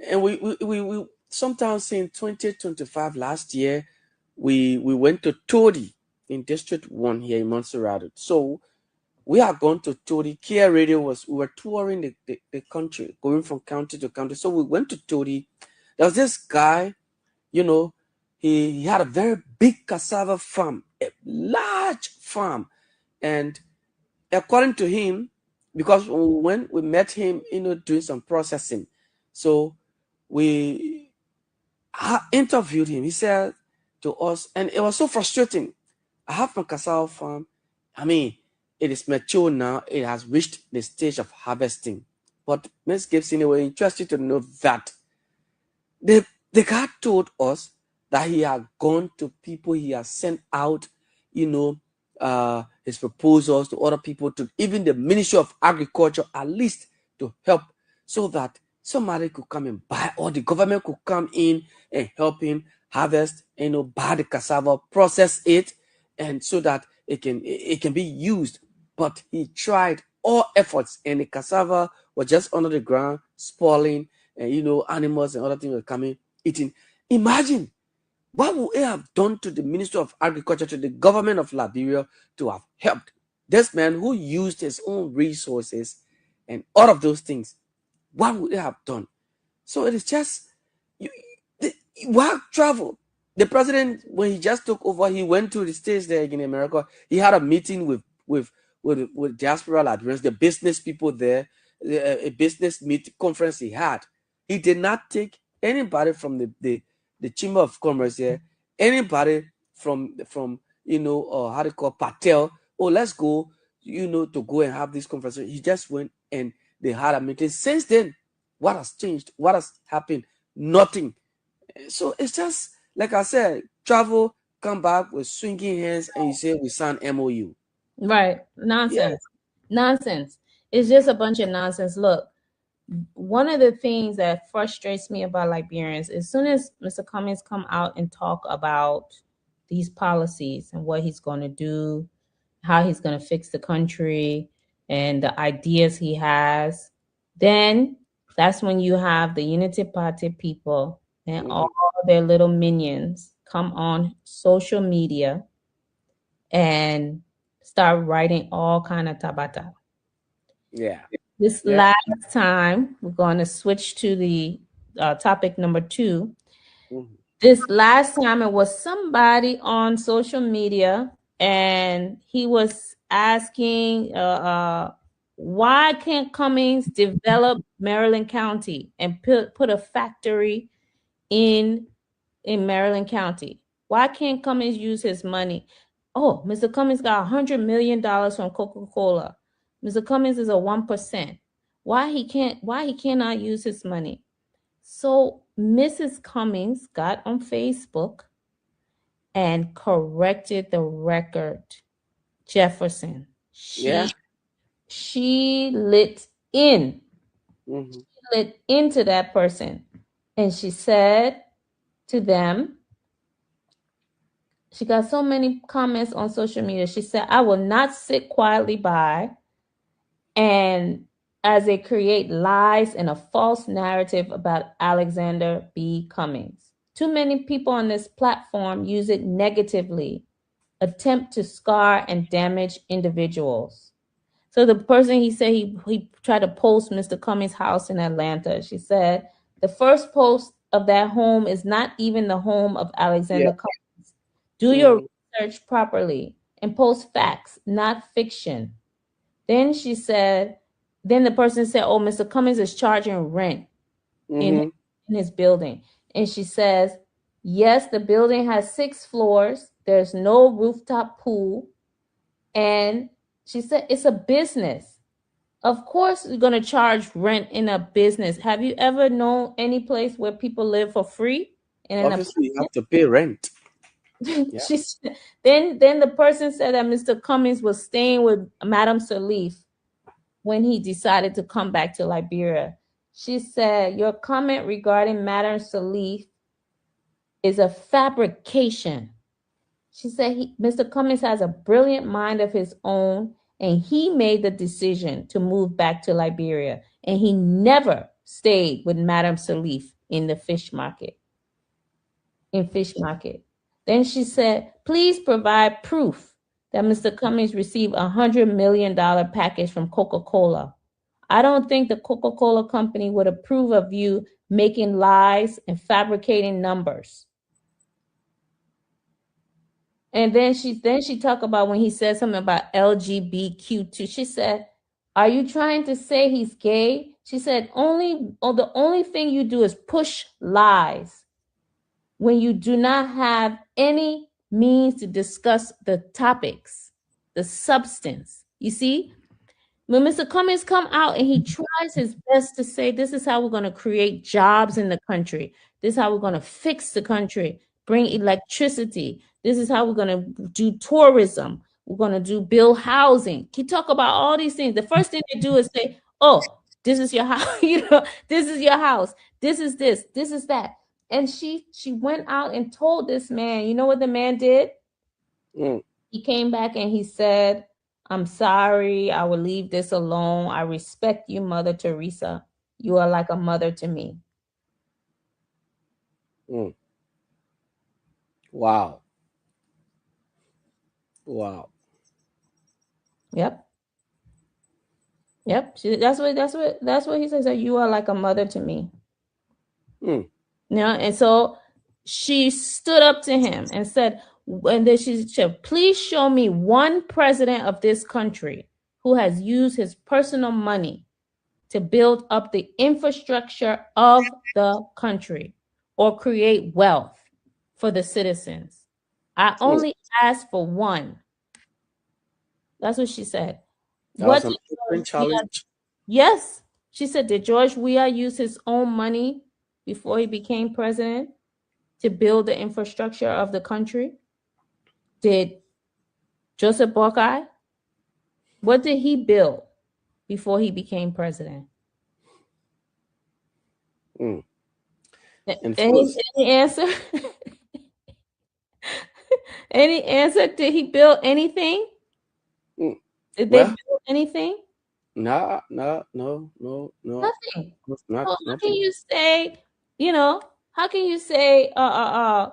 And we sometimes in 2025 last year, we went to Tori in District 1 here in Montserrat. So we are going to Tori. Kia Radio we were touring the country, going from county to county. So we went to Tori. There was this guy, he had a very big cassava farm a large farm. And according to him, because when we met him, doing some processing, so we interviewed him. He said to us, and it was so frustrating. I have my cassava farm. I mean, it is mature now. It has reached the stage of harvesting. But Ms. Gibson, we're interested to know that the guy told us that he had gone to people, he has sent out, his proposals to other people, to even the Ministry of Agriculture, at least to help, so that somebody could come and buy, or the government could come in and help him harvest, buy the cassava, process it, and so that it can be used. But he tried all efforts, and the cassava was just under the ground, spoiling, and animals and other things were coming, eating. Imagine what would it have done to the Ministry of Agriculture, to the government of Liberia, to have helped this man who used his own resources and all of those things. What would it have done? So it is just while travel. The president, when he just took over, he went to the States there in America. He had a meeting with diaspora Liberians, the business people there, a business conference he had. He did not take anybody from the Chamber of Commerce here, anybody from how do you call Patel. Oh, let's go, to go and have this conference. He just went and they had a meeting. Since then, what has changed? What has happened? Nothing. So it's just like I said, travel, come back with swinging hands, and you say we signed MOU.
Right. Nonsense. Nonsense. It's just a bunch of nonsense. Look, one of the things that frustrates me about Liberians, as soon as Mr. Cummings come out and talk about these policies and what he's going to do, how he's going to fix the country, and the ideas he has, then that's when you have the Unity Party people and all their little minions come on social media and start writing all kind of tabata.
Yeah.
This last time, we're going to switch to the topic number 2. This last time, it was somebody on social media, and he was asking, why can't Cummings develop Maryland County and put a factory in Maryland County? Why can't Cummings use his money? Oh, Mr. Cummings got $100 million from Coca-Cola. Mr. Cummings is a 1%. Why he cannot use his money? So Mrs. Cummings got on Facebook and corrected the record. Jefferson. She lit in. She lit into that person. And she said to them, she got so many comments on social media. She said, I will not sit quietly by and as they create lies and a false narrative about Alexander B. Cummings. Too many people on this platform use it negatively, attempt to scar and damage individuals. So the person, he said he tried to post Mr. Cummings' house in Atlanta. She said, the first post of that home is not even the home of Alexander Cummings. Do your research properly and post facts, not fiction. Then she said, then the person said, oh, Mr. Cummings is charging rent in his building. And she says, yes, the building has 6 floors. There's no rooftop pool. And she said, it's a business. Of course, we're going to charge rent in a business. Have you ever known any place where people live for free? And
obviously, you have to pay rent.
Then the person said that Mr. Cummings was staying with Madame Sirleaf when he decided to come back to Liberia. She said, your comment regarding Madame Sirleaf is a fabrication. She said, Mr. Cummings has a brilliant mind of his own, and he made the decision to move back to Liberia, and he never stayed with Madame Sirleaf in the fish market. Then she said, please provide proof that Mr. Cummings received a $100 million package from Coca-Cola. I don't think the Coca-Cola company would approve of you making lies and fabricating numbers. And then she talked about when he said something about LGBTQ2. She said, "Are you trying to say he's gay?" She said, the only thing you do is push lies when you do not have any means to discuss the topics, the substance. You see, when Mr. Cummings come out and he tries his best to say, this is how we're going to create jobs in the country. This is how we're going to fix the country, bring electricity. This is how we're going to do tourism. We're going to build housing. He talk about all these things. The first thing they do is say, oh, this is your house. This is your house. This is this. This is that. And she went out and told this man, you know what the man did? He came back and he said, "I'm sorry. I will leave this alone. I respect you, Mother Teresa. You are like a mother to me."
Wow. Wow.
Yep. That's what he says. That you are like a mother to me. And so she stood up to him and said, and then she said, "Please show me one president of this country who has used his personal money to build up the infrastructure of the country or create wealth for the citizens. I only asked for one." That's what she said.
That
What
was an open challenge.
Yes. She said, did George Weah use his own money before he became president to build the infrastructure of the country? Did Joseph Buckeye? What did he build before he became president? Any answer? Any answer? Did he build anything? Did they build anything?
No.
Nothing.
Not,
How
nothing.
can you say, how can you say, Mr.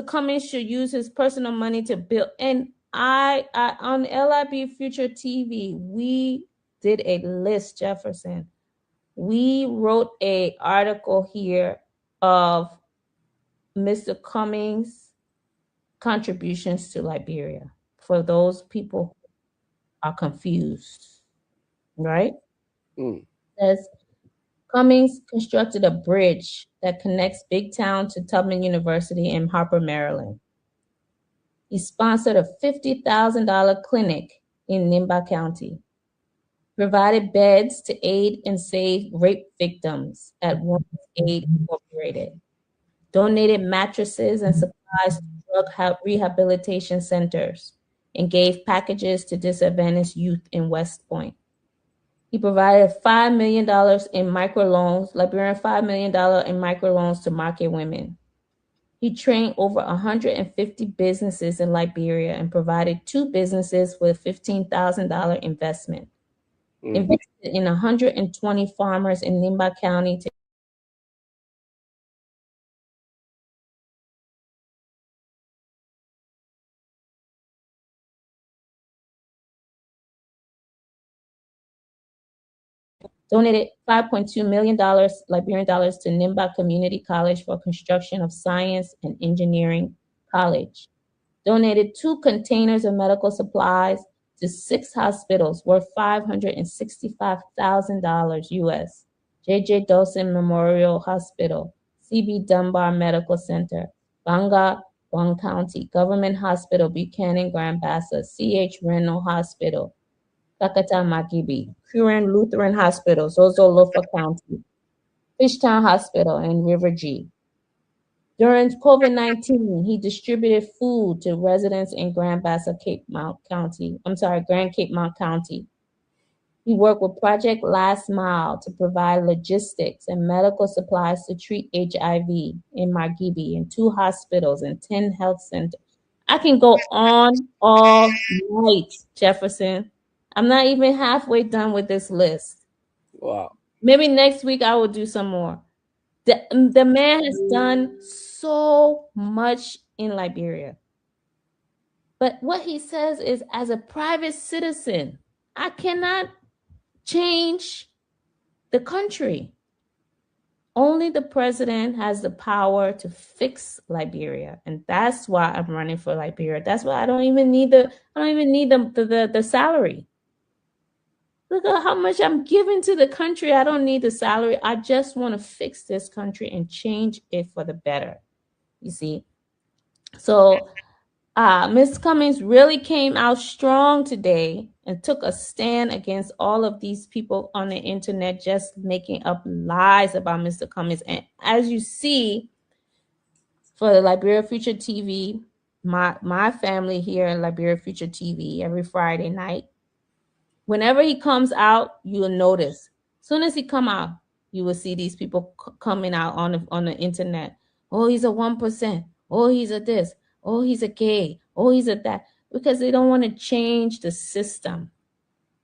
Cummings should use his personal money to build? And I on LIB Future TV, we did a list, Jefferson. We wrote a article here of Mr. Cummings' contributions to Liberia for those people who are confused, right? It says Cummings constructed a bridge that connects Big Town to Tubman University in Harper, Maryland. He sponsored a $50,000 clinic in Nimba County, provided beds to aid and save rape victims at Women's Aid Incorporated, donated mattresses and supplies to drug rehabilitation centers, and gave packages to disadvantaged youth in West Point. He provided $5 million in microloans, Liberian $5 million in microloans to market women. He trained over 150 businesses in Liberia and provided 2 businesses with $15,000 investment. Invested in 120 farmers in Nimba County to donated $5.2 million Liberian dollars to Nimba Community College for construction of science and engineering college. Donated 2 containers of medical supplies to 6 hospitals worth $565,000 US. J.J. Dawson Memorial Hospital, C.B. Dunbar Medical Center, Banga, Bong County, Government Hospital, Buchanan, Grand Bassa, C.H. Reno Hospital, Kakata Makibi, Curran Lutheran Hospital, Zozo Lofa County, Fishtown Hospital, and River G. During COVID-19, he distributed food to residents in Grand Cape Mount County. He worked with Project Last Mile to provide logistics and medical supplies to treat HIV in Margibi in 2 hospitals and 10 health centers. I can go on all night, Jefferson. I'm not even halfway done with this list.
Wow.
Maybe next week I will do some more. The man has done so much in Liberia. But what he says is, as a private citizen, I cannot change the country. Only the president has the power to fix Liberia, and that's why I'm running for Liberia. That's why I don't even need the salary. Look at how much I'm giving to the country. I don't need the salary. I just want to fix this country and change it for the better. You see? So Ms. Cummings really came out strong today and took a stand against all of these people on the internet just making up lies about Mr. Cummings. And as you see, for the LIB Future TV, my family here in LIB Future TV every Friday night, whenever he comes out, you'll notice. As soon as he come out, you will see these people coming out on the internet. Oh, he's a 1%. Oh, he's a this. Oh, he's a gay. Oh, he's a that. Because they don't want to change the system.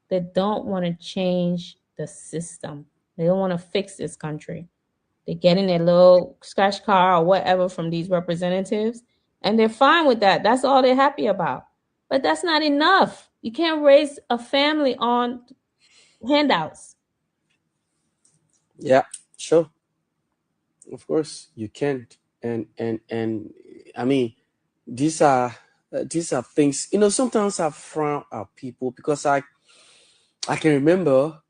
They don't want to change the system. They don't want to fix this country. They're getting their little scratch car or whatever from these representatives, and they're fine with that. That's all they're happy about. But that's not enough. You can't raise a family on handouts.
Yeah, sure. Of course, you can't. And I mean, these are things. Sometimes I frown at people because I can remember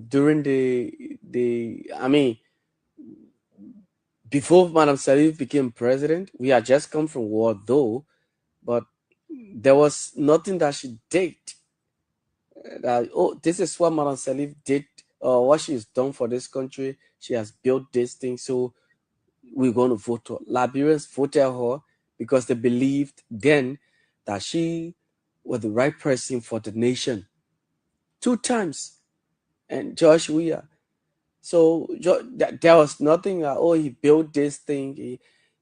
during before Madam Salif became president, we had just come from war though, but there was nothing that she did that, this is what Madam Salif did, or what she's done for this country. She has built this thing, so we're going to vote her. Liberians voted her because they believed then that she was the right person for the nation. 2 times. And Josh Weah. So there was nothing he built this thing.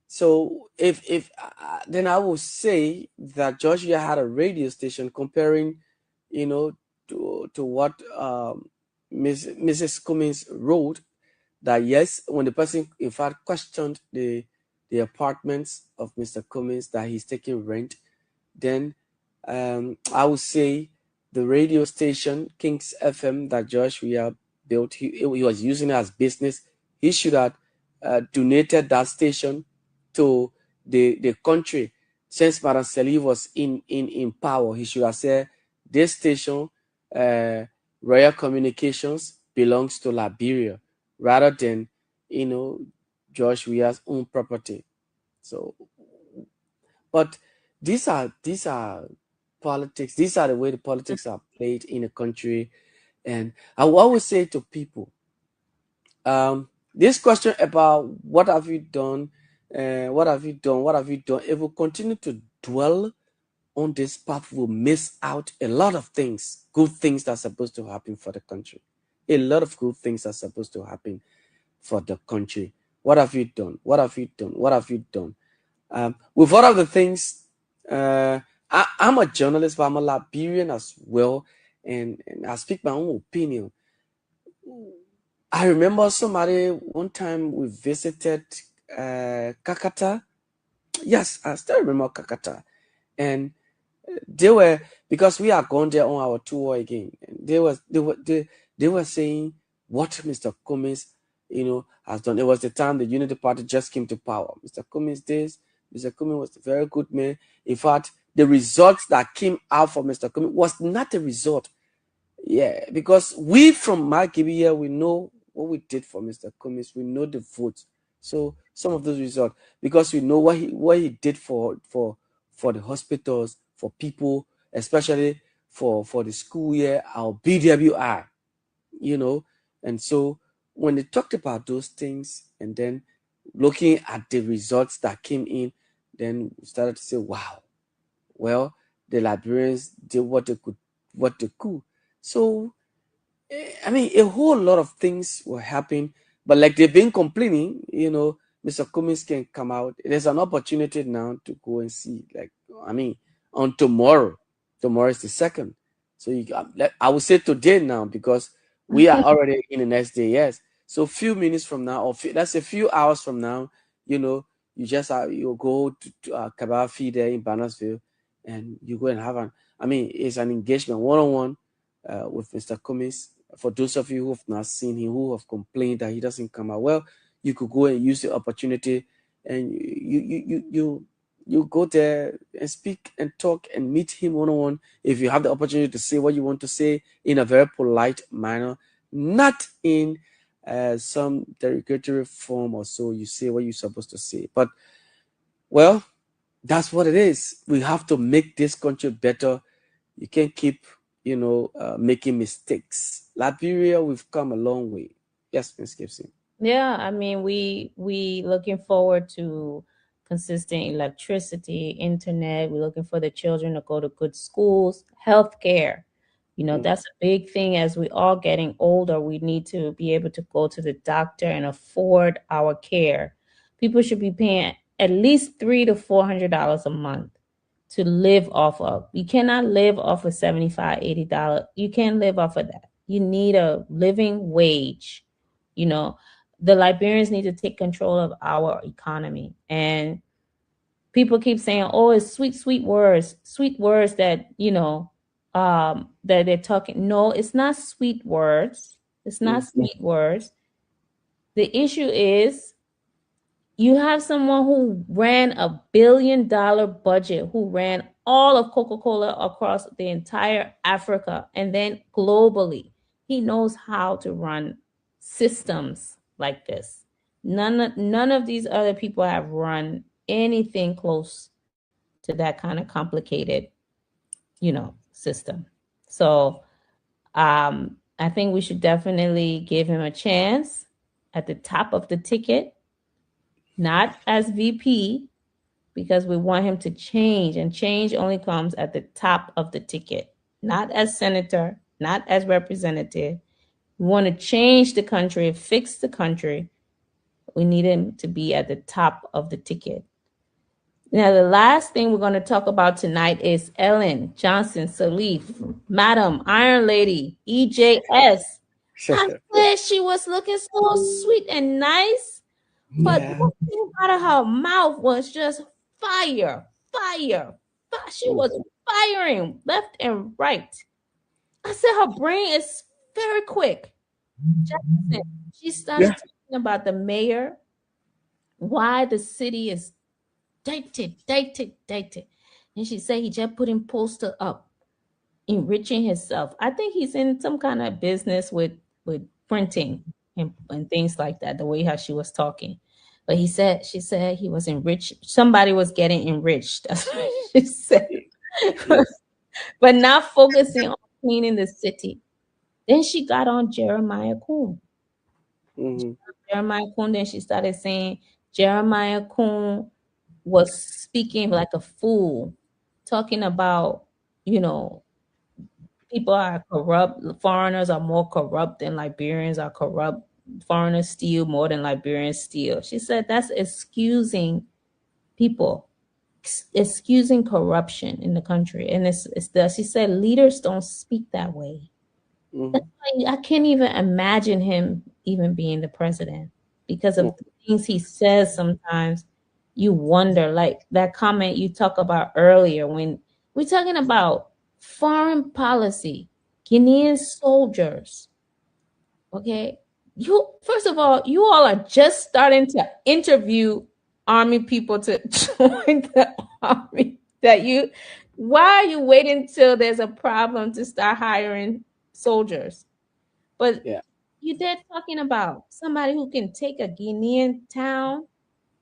So if then I would say that Joshua had a radio station comparing, to what Mrs. Cummings wrote, that yes, when the person in fact questioned the apartments of Mr. Cummings that he's taking rent, then I would say the radio station Kings FM that Joshua built, he was using it as business. He should have donated that station to the country. Since Madam Salif was in power, he should have said this station, Royal Communications, belongs to Liberia, rather than George Weah's own property. So, but these are politics. These are the way the politics are played in a country. And I will always say to people, this question about what have you done, what have you done, if we continue to dwell on this path, we'll miss out a lot of things, good things that are supposed to happen for the country. A lot of good things are supposed to happen for the country. What have you done? What have you done? What have you done? With all of the things, I'm a journalist, but I'm a Liberian as well, and I speak my own opinion. I remember somebody one time we visited Kakata. Yes, I still remember Kakata, and they were, because we are going there on our tour again. They were saying what Mr. Cummings, has done. It was the time the Unity Party just came to power. Mr. Cummings Mr. Cummings was a very good man. In fact, the results that came out for Mr. Cummings was not a result. Yeah, because we from Markibi here, we know what we did for Mr. Cummings. We know the votes. So some of those results, because we know what he did for the hospitals, for people, especially for the school year, our BWI, and so when they talked about those things and then looking at the results that came in, then we started to say, wow, well, the Liberians did what they could. So, I mean, a whole lot of things were happening, but like they've been complaining, Mr. Cummings can come out. There's an opportunity now to go and see, on tomorrow. Tomorrow is the 2nd. So I will say today now, because we are already in the next day, yes. So few minutes from now, or that's a few hours from now, you just you go to Kabafi there in Bannersville, and you go and have it's an engagement one-on-one with Mr. Cummings, For those of you who have not seen him, who have complained that he doesn't come out, well, you could go and use the opportunity, and you go there and speak and talk and meet him one-on-one. If you have the opportunity to say what you want to say in a very polite manner, not in some derogatory form or so, you say what you're supposed to say. But well, that's what it is. We have to make this country better. You can't keep making mistakes. Liberia, we've come a long way. Yes, Ms. Gibson.
Yeah, I mean, we looking forward to consistent electricity, internet. We're looking for the children to go to good schools, healthcare. That's a big thing. As we all getting older, we need to be able to go to the doctor and afford our care. People should be paying at least $300 to $400 a month to live off of. You cannot live off of $75, $80. You can't live off of that. You need a living wage. The Liberians need to take control of our economy. And people keep saying, oh, it's sweet words that, that they're talking. No, it's not sweet words. It's not sweet words. The issue is you have someone who ran $1 billion budget, who ran all of Coca-Cola across the entire Africa and then globally. He knows how to run systems like this. None of these other people have run anything close to that kind of complicated, system. So I think we should definitely give him a chance at the top of the ticket, not as VP, because we want him to change, and change only comes at the top of the ticket, not as senator, not as representative. We want to change the country, fix the country. We need him to be at the top of the ticket. Now, the last thing we're going to talk about tonight is Ellen Johnson Sirleaf, Madam Iron Lady, EJS. I said she was looking so sweet and nice, but what came out of her mouth was just fire. She was firing left and right. I said her brain is very quick. Jefferson, she started talking about the mayor, why the city is dated. And she said he just put him poster up, enriching himself. I think he's in some kind of business with printing and things like that, the way how she was talking. But she said he was enriched. Somebody was getting enriched. That's what she said. But not focusing on cleaning the city. Then she got on Jeremiah Kuhn. Jeremiah Kuhn, then she started saying Jeremiah Kuhn was speaking like a fool, talking about, people are corrupt, foreigners are more corrupt than Liberians are corrupt, foreigners steal more than Liberians steal. She said that's excusing people, excusing corruption in the country. And she said leaders don't speak that way. That's why I can't even imagine him even being the president, because of the things he says. Sometimes you wonder, like that comment you talked about earlier, when we're talking about foreign policy, Guinean soldiers. Okay. First of all, you all are just starting to interview army people to join the army. Why are you waiting till there's a problem to start hiring soldiers? But they're talking about somebody who can take a Guinean town,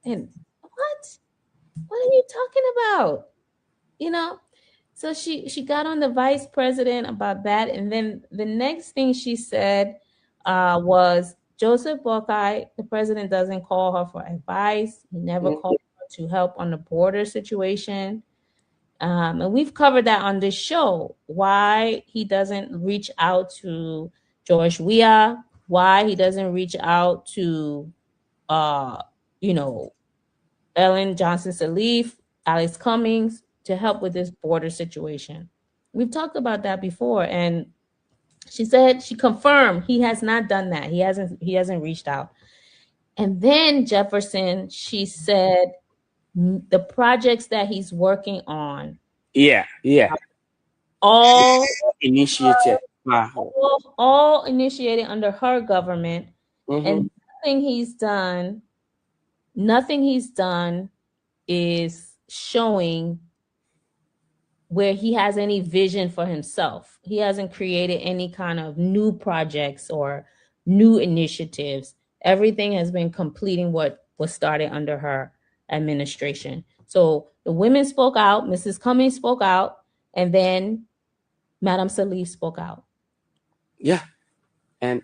and what are you talking about? So she got on the vice president about that, and then the next thing she said was Joseph Boakai, the president doesn't call her for advice. He never called her to help on the border situation. And we've covered that on this show, why he doesn't reach out to George Weah, why he doesn't reach out to, Ellen Johnson Sirleaf, Alex Cummings, to help with this border situation. We've talked about that before, and she said, she confirmed he has not done that. He hasn't reached out. And then Jefferson, she said the projects that he's working on.
Yeah.
All
initiated. Wow.
all initiated under her government,
Mm-hmm.
and nothing he's done is showing where he has any vision for himself. He hasn't created any kind of new projects or new initiatives. Everything has been completing what was started under her administration. So the women spoke out, Mrs. Cummings spoke out, and then Madam Salif spoke out.
Yeah, and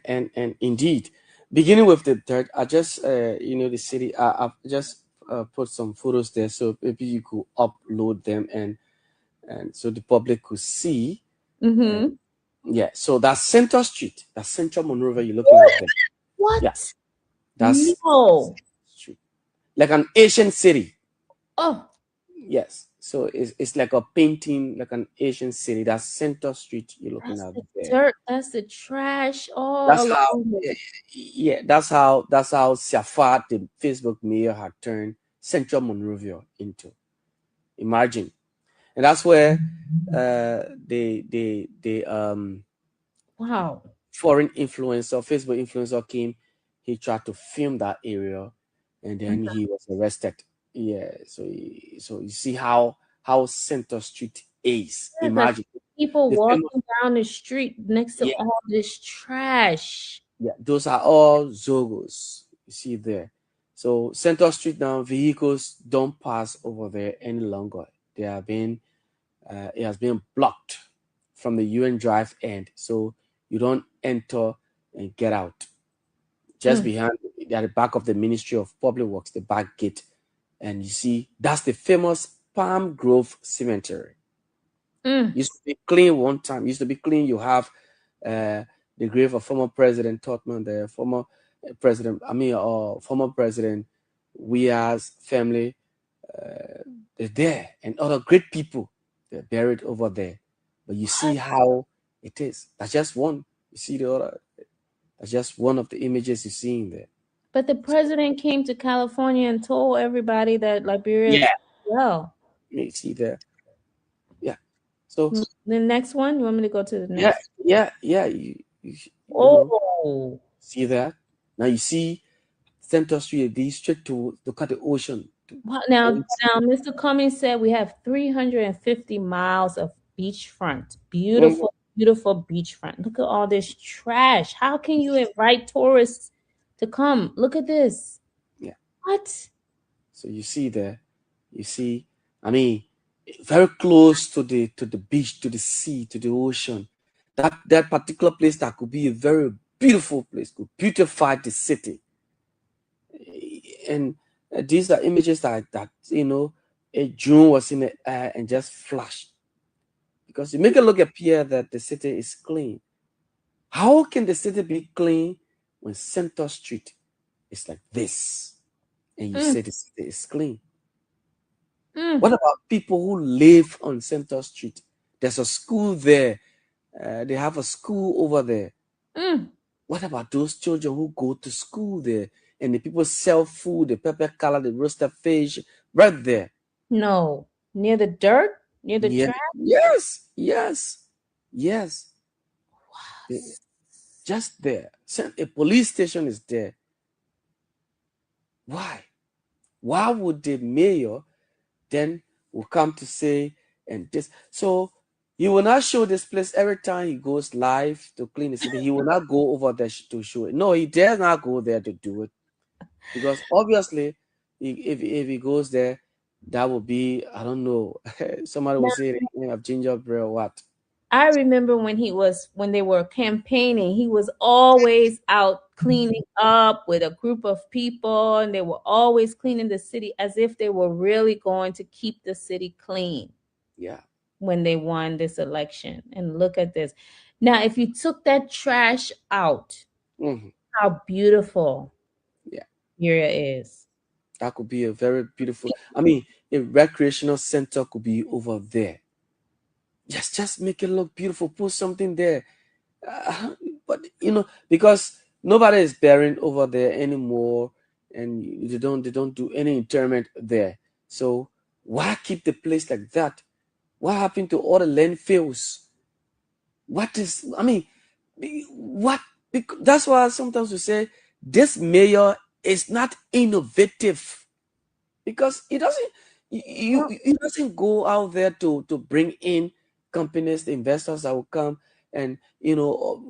indeed, beginning with the third, I just the city. I've just put some photos there, so maybe you could upload them and so the public could see.
Mm-hmm.
Yeah, so that's Center Street, that's Central Monrovia you're looking at there.
What?
Yeah, that's
No.
street, like an Asian city.
Oh,
Yes, so it's like a painting, like an Asian city. That's Center Street you're looking
that's
at
the
there.
dirt. That's the trash
That's
all
how,
over.
yeah, that's how Safat, the Facebook mayor, had turned Central Monrovia into. Imagine, and that's where the
Wow.
foreign influencer, Facebook influencer came. He tried to film that area, and then he was arrested. Yeah, so you see how Center Street is.
Yeah, the
Imagine
people
the famous,
walking down the street next to
yeah,
all this trash.
yeah, those are all Zogos. You see there. So Center Street now, vehicles don't pass over there any longer. They have been, it has been blocked from the UN Drive end, so you don't enter and get out. Just behind, at the back of the Ministry of Public Works, the back gate, and you see that's the famous Palm Grove Cemetery. Used to be clean one time. Used to be clean. You have the grave of former President Totman, the former former President Weah's family. They're there, and other great people. They're buried over there. But you see how it is. That's just one. You see the other. That's just one of the images you're seeing there.
But the president came to California and told everybody that Liberia is
Yeah.
well.
You see there. Yeah. So
The next one, you want me to go to the
yeah,
next?
yeah. You know,
Oh,
see that? Now you see Center Street, these straight to look at the ocean.
wow. Now, Mr. Cummings said we have 350 miles of beachfront. Beautiful, beautiful beachfront. Look at all this trash. How can you invite tourists to come? Look at this.
Yeah.
What?
So you see there, you see, I mean, very close to the beach, to the sea, to the ocean. That particular place that could be a very beautiful place, could beautify the city. And these are images that a drone was in the air and just flashed. Because you make it look appear that the city is clean. How can the city be clean when Center Street is like this? And you say the city is clean. What about people who live on Center Street? There's a school there. They have a school over there. What about those children who go to school there and the people sell food, the pepper color, the roasted fish right there?
No. Near the dirt? Near the
Yeah.
trash?
Yes. Just there. A police station is there. Why? Why would the mayor then will come to say and this? So he will not show this place every time he goes live to clean the city. He will not go over there to show it. No, he dares not go there to do it. Because obviously, if he goes there, that will be, I don't know, somebody will say the name of gingerbread or what.
I remember when they were campaigning, he was always out cleaning up with a group of people, and they were always cleaning the city as if they were really going to keep the city clean.
Yeah.
When they won this election. And look at this. Now, if you took that trash out, how beautiful Nigeria is.
That could be a very beautiful, I mean, a recreational center could be over there. Just make it look beautiful. Put something there. But because nobody is burying over there anymore, and they don't do any interment there. So why keep the place like that? What happened to all the landfills? I mean, What? That's why sometimes we say this mayor is not innovative because he doesn't go out there to bring in companies, the investors that will come and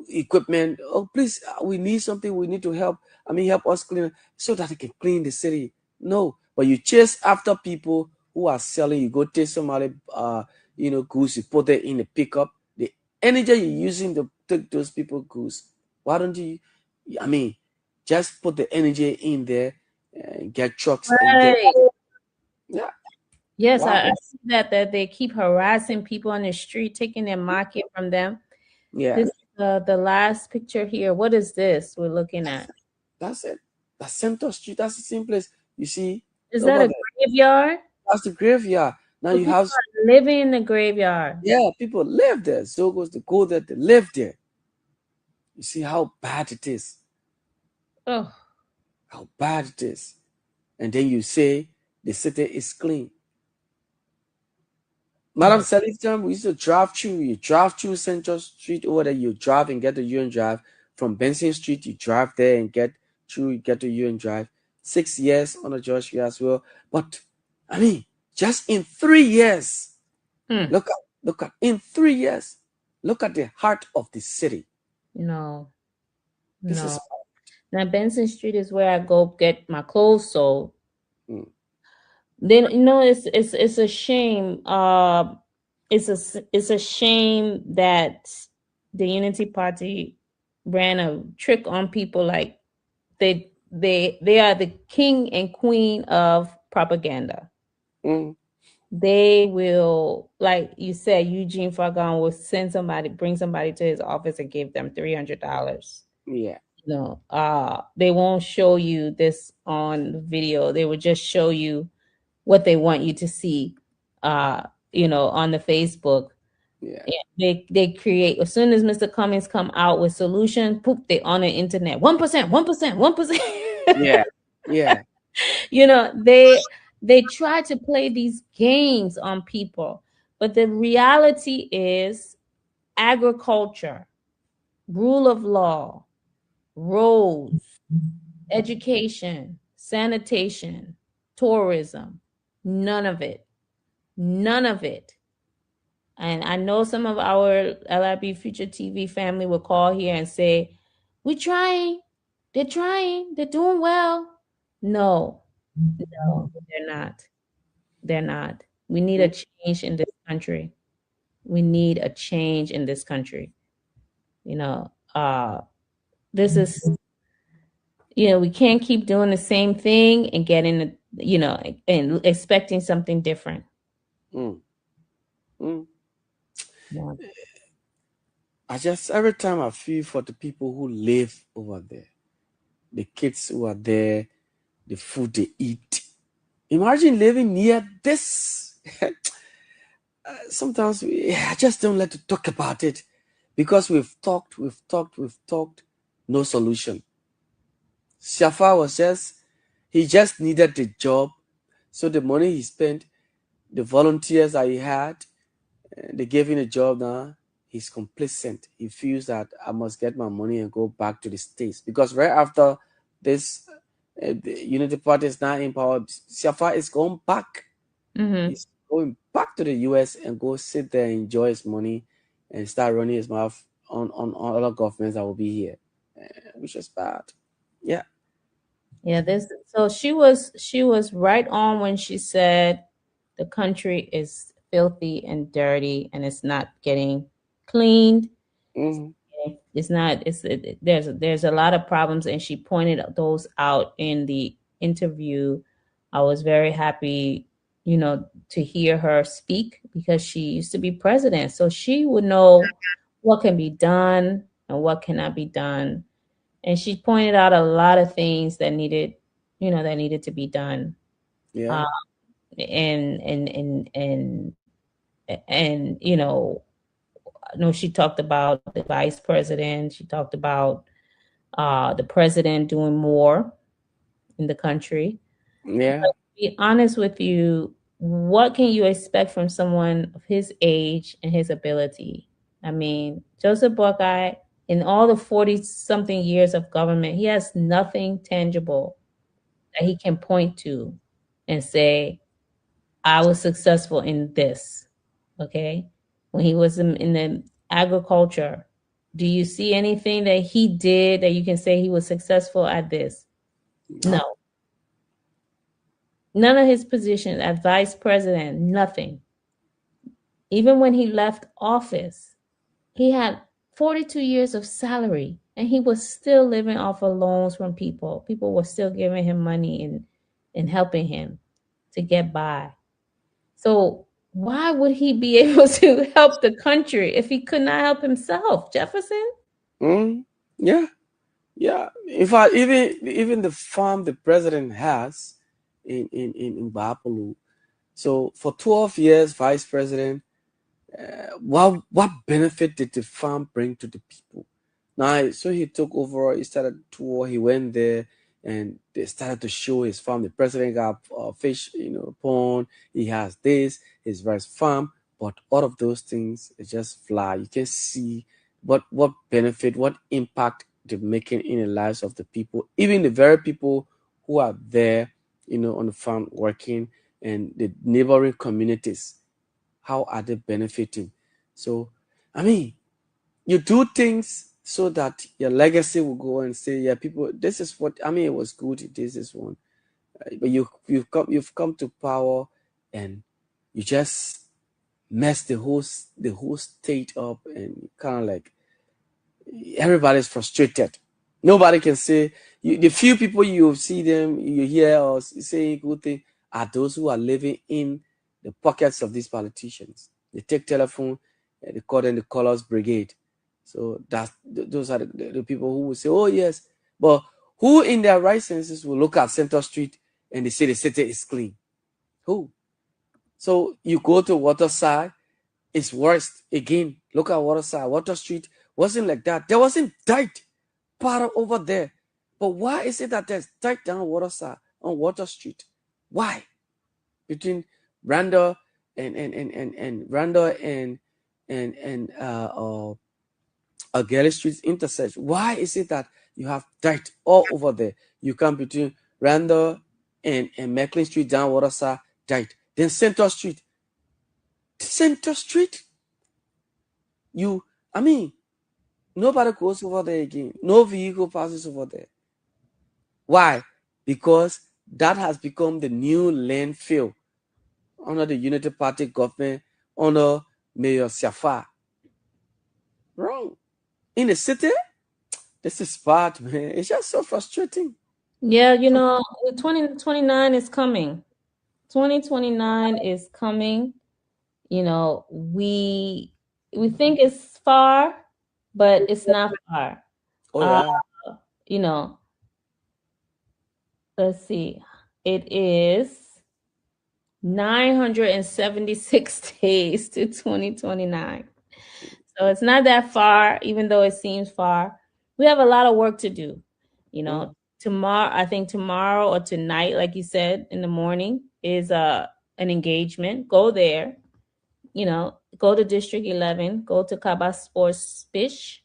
equipment. Oh, please, we need something. We need to help. I mean, help us clean so that they can clean the city. No, but you chase after people who are selling. You go take somebody, goods. You put it in the pickup. The energy you're using to take those people goods. Why don't you? I mean, just put the energy in there and get trucks and get.
Right.
Yeah.
Yes,
Wow.
I see that they keep harassing people on the street, taking their market from them.
Yeah.
This the last picture here. What is this we're looking at?
That's it. That's Center Street. That's the same place. You see
Is that
over
a
there.
graveyard?
That's the graveyard. Now
So
you
people
have
are living in the graveyard.
people live there. Zogos they go there, they live there. You see how bad it is.
Oh,
How bad it is. And then you say the city is clean. Madam
yeah.
Selifton, we used to drive through. You drive through Central Street over there. You drive and get to UN Drive. From Benson Street, you drive there and get through. You get to UN Drive. 6 years on the Joshua as well. But I mean, just in 3 years,
Hmm.
look at in 3 years, look at the heart of the city.
No,
This
no.
is
Now Benson Street is where I go get my clothes sold.
mm,
Then it's a shame. It's a shame that the Unity Party ran a trick on people. Like they are the king and queen of propaganda.
mm,
They will, like you said, Eugene Fagon will bring somebody to his office and give them $300.
yeah,
They won't show you this on video. They will just show you what they want you to see, on the Facebook.
yeah,
They create, as soon as Mr. Cummings come out with solution, poop, they on the internet. 1%, 1%, 1%.
yeah, yeah,
you know, they try to play these games on people, but the reality is agriculture, rule of law, roads, education, sanitation, tourism, none of it. None of it. And I know some of our LIB Future TV family will call here and say, we're trying. They're trying. They're doing well. No, no, they're not. They're not. We need a
mm,
change in this country. We need a change in this country. You know, this is, we can't keep doing the same thing and and expecting something different.
mm, mm.
Yeah.
I just every time I feel for the people who live over there, the kids who are there, the food they eat. Imagine living near this. Sometimes I just don't like to talk about it because we've talked, no solution. Shafa he just needed the job. So the money he spent, the volunteers that he had, they gave him a job now. He's complacent. He feels that I must get my money and go back to the States. Because right after this, the Unity Party is now in power, Shafa is going back.
Mm-hmm.
He's going back to the US and go sit there and enjoy his money and start running his mouth on other governments that will be here, which is bad. Yeah.
Yeah, so she was right on when she said the country is filthy and dirty and it's not getting cleaned.
Mm-hmm.
It's not there's a lot of problems, and she pointed those out in the interview. I was very happy, to hear her speak because she used to be president. So she would know what can be done and what cannot be done. And she pointed out a lot of things that needed to be done.
Yeah.
Uh, and no, she talked about the vice president. She talked about the president doing more in the country.
Yeah.
But to be honest with you, what can you expect from someone of his age and his ability? I mean, Joseph Buckeye In all the 40-something years of government, he has nothing tangible that he can point to and say, I was successful in this. Okay. When he was in the agriculture, do you see anything that he did that you can say he was successful at this? No. None of his positions as vice president, nothing. Even when he left office, he had 42 years of salary and he was still living off of loans from people. People were still giving him money and helping him to get by. So why would he be able to help the country if he could not help himself, Jefferson?
Yeah, yeah. In fact, even the farm the president has in Bapolu. So for 12 years, vice president, what benefit did the farm bring to the people? Now, so he took over. He started tour. He went there, and they started to show his farm. The president got fish, pond. He has this, his rice farm. But all of those things is just fly. You can see what benefit, what impact they're making in the lives of the people, even the very people who are there, on the farm working, and the neighboring communities. How are they benefiting? So, I mean, you do things so that your legacy will go and say, yeah, people, this is what I mean. It was good. This is one, but you've come to power, and you just mess the whole state up, and kind of like everybody's frustrated. Nobody can say the few people you see them, you hear or say good thing are those who are living in the pockets of these politicians. They take telephone, they call them the Colors Brigade. So those are the people who will say, oh yes, but who in their right senses will look at Center Street and they say the city is clean? Who? So you go to Waterside, it's worse. Again, look at Waterside. Water Street wasn't like that. There wasn't dirt part over there. But why is it that there's dirt down Waterside on Water Street? Why? Between Randall and Randall and Galley Street intersection. Why is it that you have dirt all over there? You come between Randall and Macklin Street down Waterside, dirt. Then Center Street. Nobody goes over there again. No vehicle passes over there. Why? Because that has become the new landfill under the Unity Party government, under Mayor Siafa. Wrong. In the city, this is bad, man. It's just so frustrating.
Yeah, 2029 is coming. 2029 is coming. We think it's far, but it's not far.
Oh yeah.
Let's see. It is 976 days to 2029. So it's not that far, even though it seems far. We have a lot of work to do. Tomorrow, I think tomorrow or tonight, like you said, in the morning is an engagement. Go there, go to District 11, go to Kaba Sports Fish,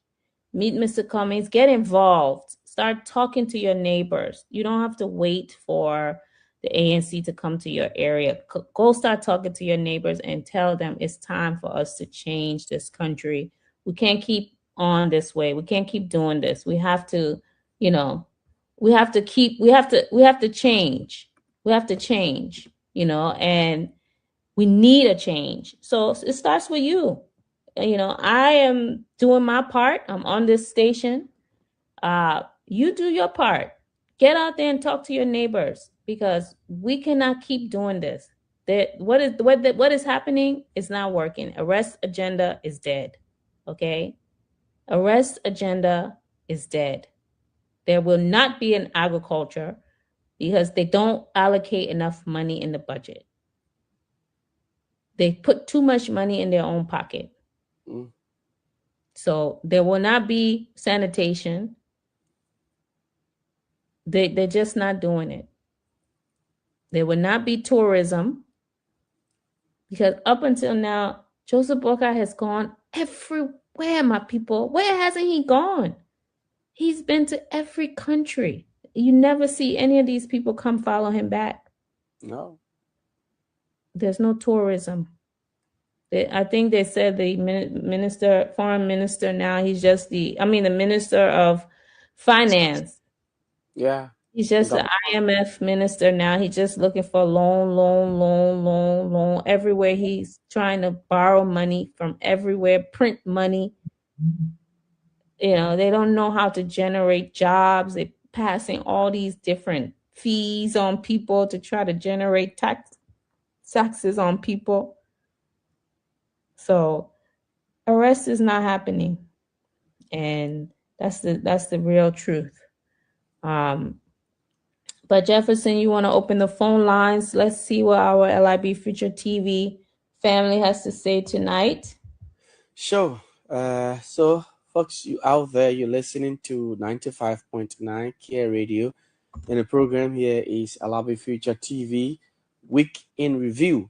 meet Mr. Cummings, get involved, start talking to your neighbors. You don't have to wait for the ANC to come to your area. Go start talking to your neighbors and tell them it's time for us to change this country. We can't keep on this way. We can't keep doing this. We have to, we have to change. We have to change, and we need a change. So it starts with you. I am doing my part. I'm on this station. You do your part. Get out there and talk to your neighbors, because we cannot keep doing this. What is happening is not working. Arrest agenda is dead. Okay? Arrest agenda is dead. There will not be an agriculture because they don't allocate enough money in the budget. They put too much money in their own pocket. So there will not be sanitation. They're just not doing it. There will not be tourism, because up until now, Joseph Boca has gone Where are my people? Where hasn't he gone? He's been to every country. You never see any of these people come follow him back.
No.
There's no tourism. I think they said the foreign minister now, he's just the minister of finance.
Yeah.
He's just the IMF minister now. He's just looking for loan. Everywhere he's trying to borrow money from everywhere, print money. They don't know how to generate jobs. They're passing all these different fees on people to try to generate taxes on people. So arrest is not happening. And that's the real truth. But Jefferson, you want to open the phone lines? Let's see what our LIB Future TV family has to say tonight.
Sure. So folks, you out there, you're listening to 95.9 Care Radio, and the program here is LIB Future TV Week in Review.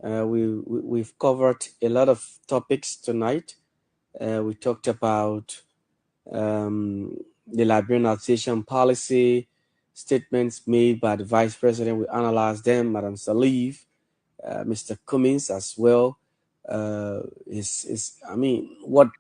We've covered a lot of topics tonight. We talked about the liberalization policy, statements made by the Vice President. We analyzed them, Madam Salif, Mr. Cummings as well. What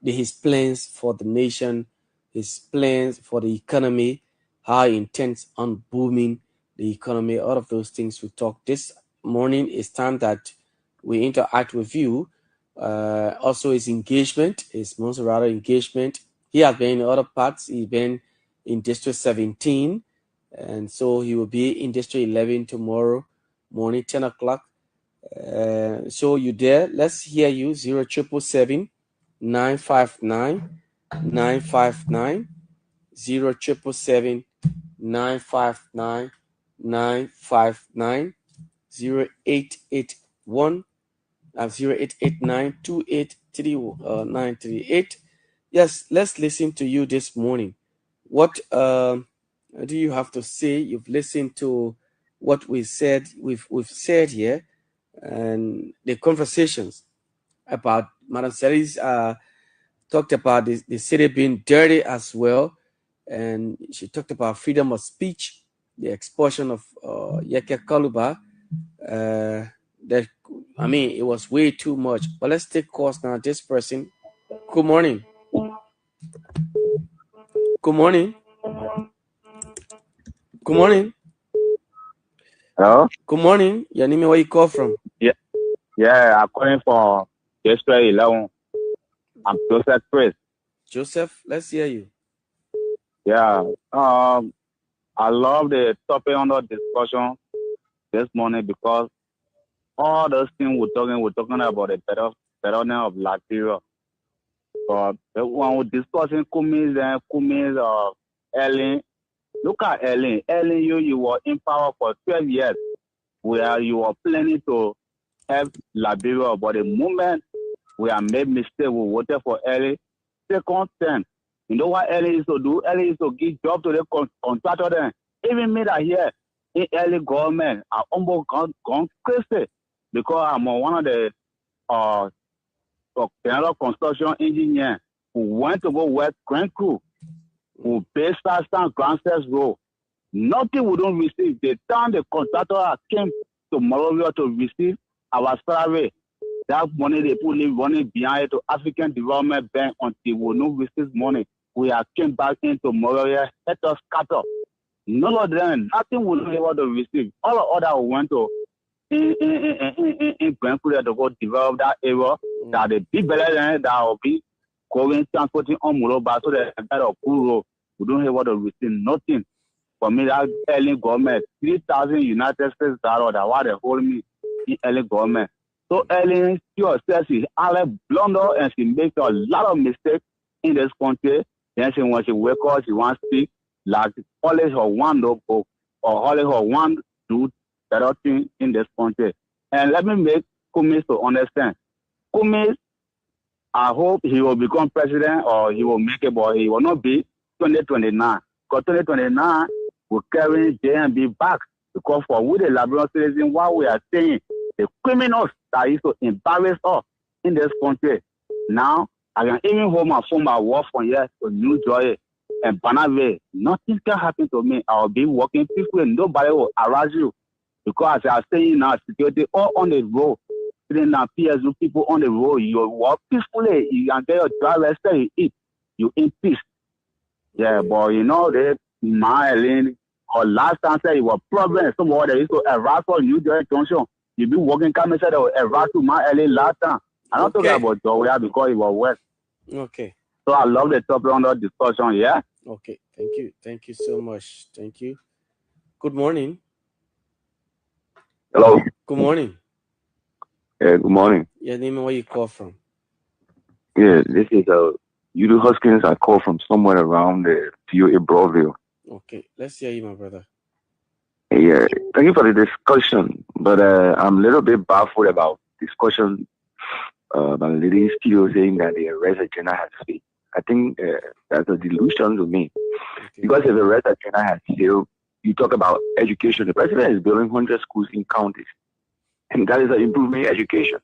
his plans for the nation, his plans for the economy, how he intends on booming the economy, all of those things we talked this morning. It's time that we interact with you. Also his engagement, his Monserrato engagement. He has been in other parts. He's been in District 17, and so he will be in District 11 tomorrow morning, 10 o'clock. So you there? Let's hear you. 0777 959 959 0777 959 959 0881 0889 283 Yes, let's listen to you this morning. What do you have to say? You've listened to what we said. We've said here, and the conversations about Madam Selis talked about the city being dirty as well, and she talked about freedom of speech, the expulsion of Yeke Kaluba. It was way too much. But let's take calls now. This person. Good morning. Good morning. Good morning.
Hello?
Good morning. Your name, where you call from?
Yeah, I'm calling for District 11. I'm Joseph Chris.
Joseph, let's hear you.
Yeah. I love the topic under discussion this morning because all those things we're talking about the betterment of Liberia. But when we're discussing Cummings or Ellen, look at Ellen. Ellen, you were in power for 12 years where you were planning to help Liberia. But the moment we have made mistake, we voted for Ellen. Second term, you know what Ellen is to do? Ellen is to give job to the contractor then. Even me that here in Ellen government, I almost gone crazy because I'm one of the general construction engineer who went to go work Grand Crew, who pay Stand Grandsets Road. Nothing we don't receive. The time the contractor came to Monrovia to receive our salary, that money they put money behind it to African Development Bank until we don't receive money. We have came back into Monrovia, let us cut off. None of them, nothing we don't able to receive. All of other went to in Grand Crew to go develop that area that the big better than that will be going transporting on Monrovia so that better cool road. We don't able to receive nothing. For me, that early government, 3,000 United States dollars, that what they hold me in early government. So Ellen, she says she had a blunder and she makes a lot of mistakes in this country. Then she when she wake up, she wants to speak like always her one book or always her one do better thing in this country. And let me make Cummings to understand. Cummings, I hope he will become president or he will make it, but he will not be 2029. Because 2029 will carry JMB back. Because for we the Liberian citizens, what we are saying, the criminals that used to embarrass us in this country, now I can even hold my phone, my work from here to New Jersey and Banaville. Nothing can happen to me. I'll be walking peacefully. Nobody will harass you. Because as I was saying now, security all on the road. Sitting now, PSU people on the road. You walk peacefully. You can get your driver, say you eat. You in peace. Yeah, but you know, they smiling. Or last time said it was problem. Somebody used to harass for New Jersey Junction. You be walking, come and say they will harass to my LA last time. I'm not talking about Georgia because it was west.
Okay.
So I love the topic on the discussion, yeah?
Okay. Thank you. Thank you so much. Thank you. Good morning.
Hello.
Good morning.
Yeah, good morning.
Your name and where you call from?
Yeah, this is Udo Huskins. I call from somewhere around the POA Broadville.
Okay. Let's hear you, my brother.
Yeah, thank you for the discussion. But I'm a little bit baffled about discussion about the lady still saying that the arrest agenda has failed. I think that's a delusion to me.
Okay.
Because if the arrest agenda has failed, you talk about education. The president is building 100 schools in counties. And that is an improvement in education.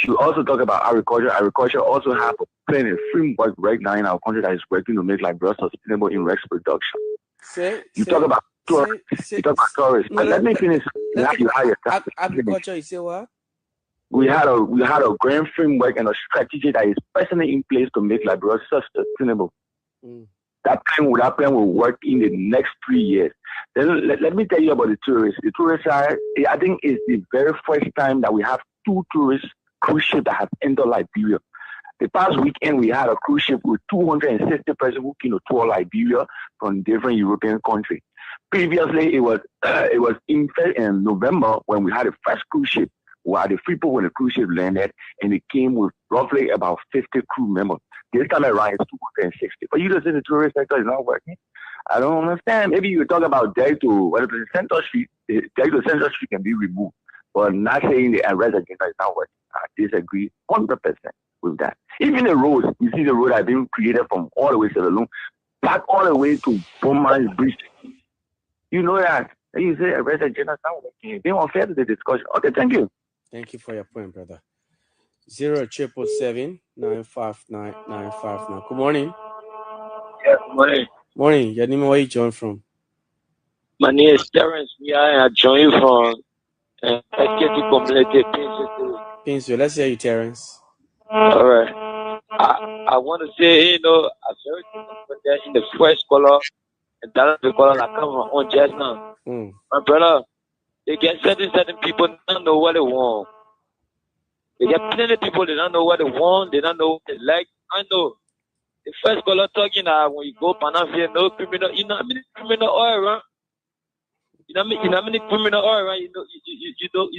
You also talk about agriculture. Agriculture also have a plan, a framework right now in our country that is working to make Liberia sustainable in rice production. You talk about tourists. Let me finish.
Agriculture, you say what?
We had a grand framework and a strategy that is personally in place to make Liberia sustainable. That plan will work in the next 3 years. Then let me tell you about the tourists. The tourists are, I think, it's the very first time that we have 2 tourist cruise ships that have entered Liberia. The past weekend, we had a cruise ship with 260 persons who came to tour Liberia from different European countries. Previously, it was in November when we had the first cruise ship, where the people when the cruise ship landed, and it came with roughly about 50 crew members. This time around, it's 260. But you just say the tourist sector is not working. I don't understand. Maybe you talk about Derek to Central Street. Derek to Central Street can be removed, but not saying the arrest agenda is not working. I disagree 100% with that. Even the roads, you see the road have been created from all the way to the loom, back all the way to Beaumont Bridge. You know that. And you say arrest agenda is not working. Being unfair to the discussion. Okay, thank you.
Thank you for your point, brother. 0777 959 959. Good morning.
Yeah, good morning.
Morning. Your name and where you join from?
My name is Terrence. I join you from SKT Community.
Pinso. Let's hear you, Terrence.
All right. I want to say, I heard in the first color, and that's the color that come from on just now. My brother, they get certain people don't know what they want. They get plenty of people, they don't know what they want, they don't know what they like. I know. The first color talking when you go Panavia, no criminal, you know how many criminal oil around? You know how many criminal oil around? You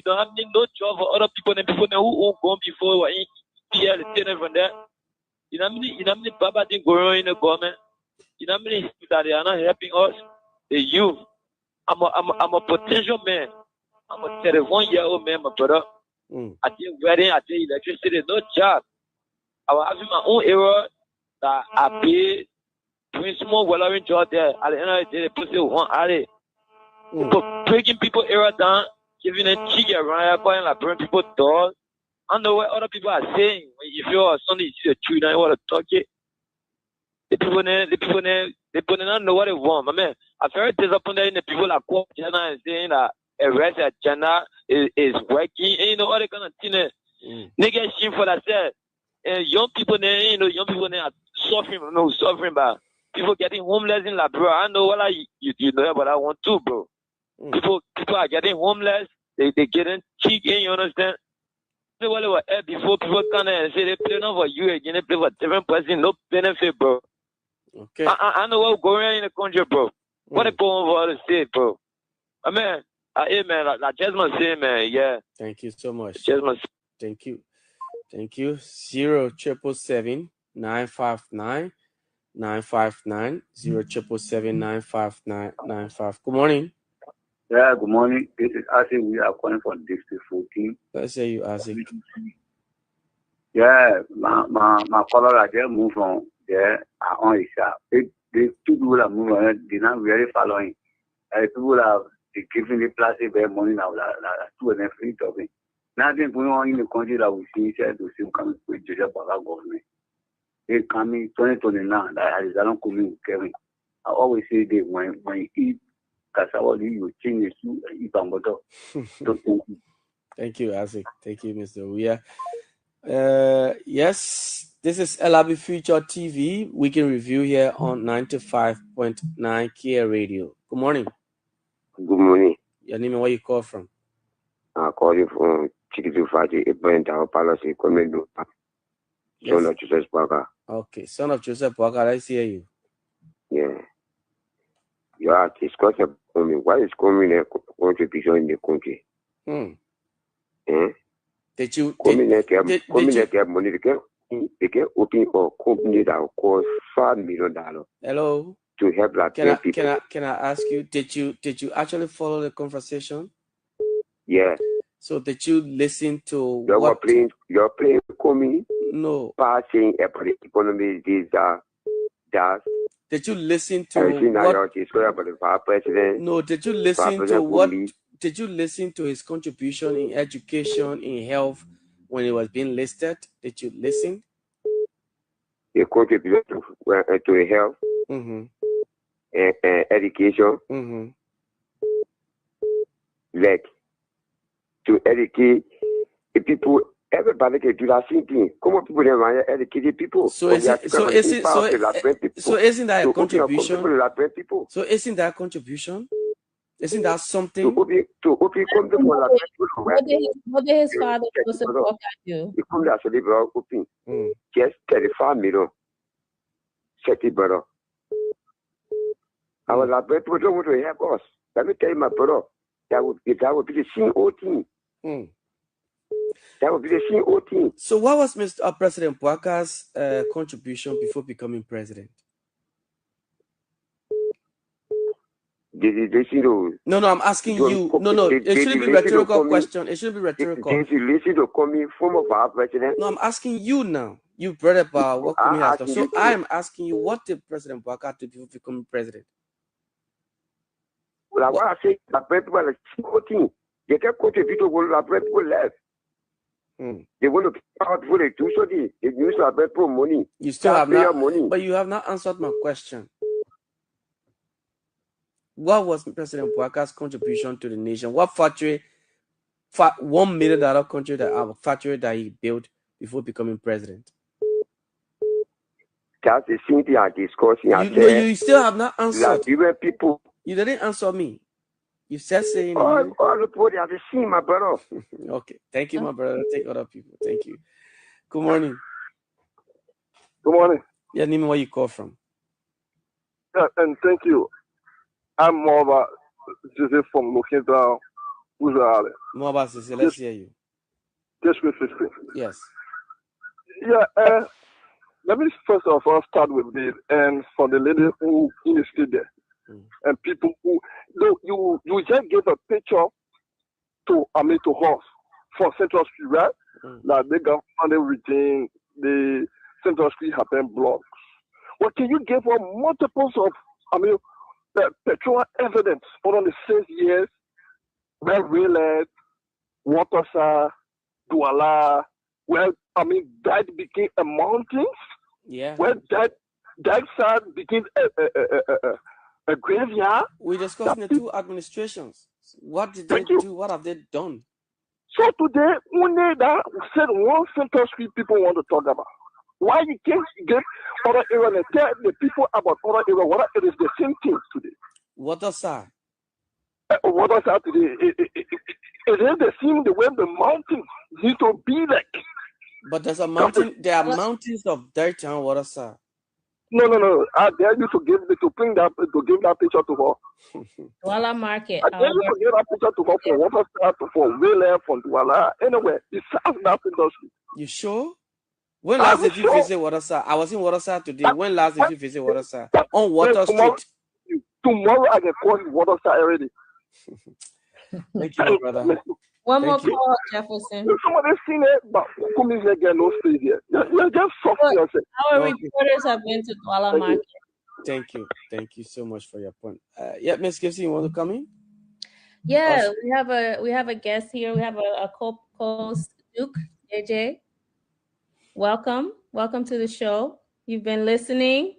don't have no job for other people than people who gone before in here, from that. You know how many baba things going on in the government? You know how many that they are not helping us? The youth. I'm a potential man. I'm a 31-year-old man, my brother. I did wedding, I did electricity, no job. I was having my own era that I paid doing small welding job there. At the end of the day, they put it one at it. People breaking people era down, giving them cheeky around, calling like burning people doors. I know what other people are saying. If you're Sunday, you see the truth, now you want to talk it. The people don't know what they want. My man, I'm very disappointed in the people that call Jenna and saying that arrest agenda is working. And you know what they're gonna think? Nigga shit for that said. And young people are suffering by people getting homeless in Liberia. I know what you know about that one too, bro. People are getting homeless, they getting cheating, you understand? What they were at before people come and say they play not for you again, they play for different person, no benefit, bro.
Okay.
I know what's going on in the country, bro. What they going for the state, bro. I mean, hey man, like just must say, man, yeah.
Thank you so much.
Just must.
Thank you. 0777 959 959 0777 959 959. Good morning.
Yeah, good morning. This is Asik. We are calling from District 14.
Let's say you, Asik.
Yeah, my color I just moved from there on Isha. The two people that move on, they're not really following. People are giving the plastic their money now, like 2 and 3 talking. Nothing going on in the country that we see said to see coming with Georgia government. They coming 2029. That is not coming Kevin. I always say that when you eat cassava, you change the soup and eat bamboto.
Thank you, Isaac. Thank you, Mr. Uya. Yes, this is LIB Future TV. We can review here on 95.9 Kia Radio. Good morning.
Good morning.
Your name and where you call from?
I call you from Chikitu a point our palace, Comendo. Son of Joseph Parker.
Okay, son of Joseph Parker, let's hear you.
Yeah. You are discussing what is coming a contribution in the country.
Did you
money they can open a company that will cost $5 million.
Hello.
To help like people.
Can I ask you, did you actually follow the conversation?
Yeah.
So did you listen to
you're playing coming?
No.
Passing about the economy that.
Did you listen to No, did you listen to what? Did you listen to his contribution in education, in health, when it was being listed? Did you listen?
He contributed to health, and education, like to educate the people. Everybody can do that same thing. Come on, people that educated people.
So isn't that a contribution? So isn't that a contribution? Isn't that something?
What did his father Joseph Parker do?
Just 35 million. Brother. Our laboratory don't want to help us. Let me tell you, my brother, that would be the CEO team. That would be the CEO team.
So what was Mr. President Parker's contribution before becoming president? No, I'm asking you. No, it shouldn't be rhetorical question. It should be rhetorical.
Did you listen to coming from our president?
No, I'm asking you now. You brought up what Kumi has done. So I'm asking you, what did President Parker do before becoming president?
Well, I say the people are team. They can contribute to what the people left. They want to out for the do so they use our people money.
You still have not money, but you have not answered my question. What was President Parker's contribution to the nation? What factory, $1 million factory that he built before becoming president?
That's the thing they are discussing.
You still have not answered.
People.
You didn't answer me. You said saying.
All the people have seen, my brother.
Okay. Thank you, my brother. Take other people. Thank you. Good morning.
Good morning.
Yeah, name where you call from.
Yeah, and thank you. I'm Moba Joseph from Lokenta, Uzale.
Moba Joseph, let's hear you.
Just quickly.
Yes.
Yeah, let me first of all start with this, and for the lady who insisted there, and people who you just gave a picture to us for Central Street, right? That they got funded within the Central Street have been blocks. Well, can you give us multiples of petrol evidence for the 6 years where Rayland, Watersa, Douala, where that became a mountain?
Yeah.
Where that side became a graveyard.
We discussed the two administrations. What did they do? What have they done?
So today, only that said one Central Street people want to talk about. Why you can't get other areas and tell the people about other areas? What it is the same thing today.
Watersa.
Watersa today. It is the same the way the mountains need to be like.
But there's a mountain. There are mountains of dirt and Watersa.
No. I dare you to give that picture to her.
Douala Market.
I dare you to give that picture to her for Watersa, for Wayland, for Douala, anywhere. It's that industry.
You sure? When last did you visit Watersa? I was in Watersa today. When last did you visit Watersa? On Water Street.
Tomorrow I can call you Watersa already.
Thank you, brother.
One more call, Jefferson.
Somebody seen it, but come in here, no stay here. You're just soft yourself.
Our reporters have been to Douala Market.
Thank you. Thank you so much for your point. Yeah, Miss Gibson, you want to come in?
Yeah, we have a guest here. We have a co-host, Duke JJ. Welcome to the show. You've been listening.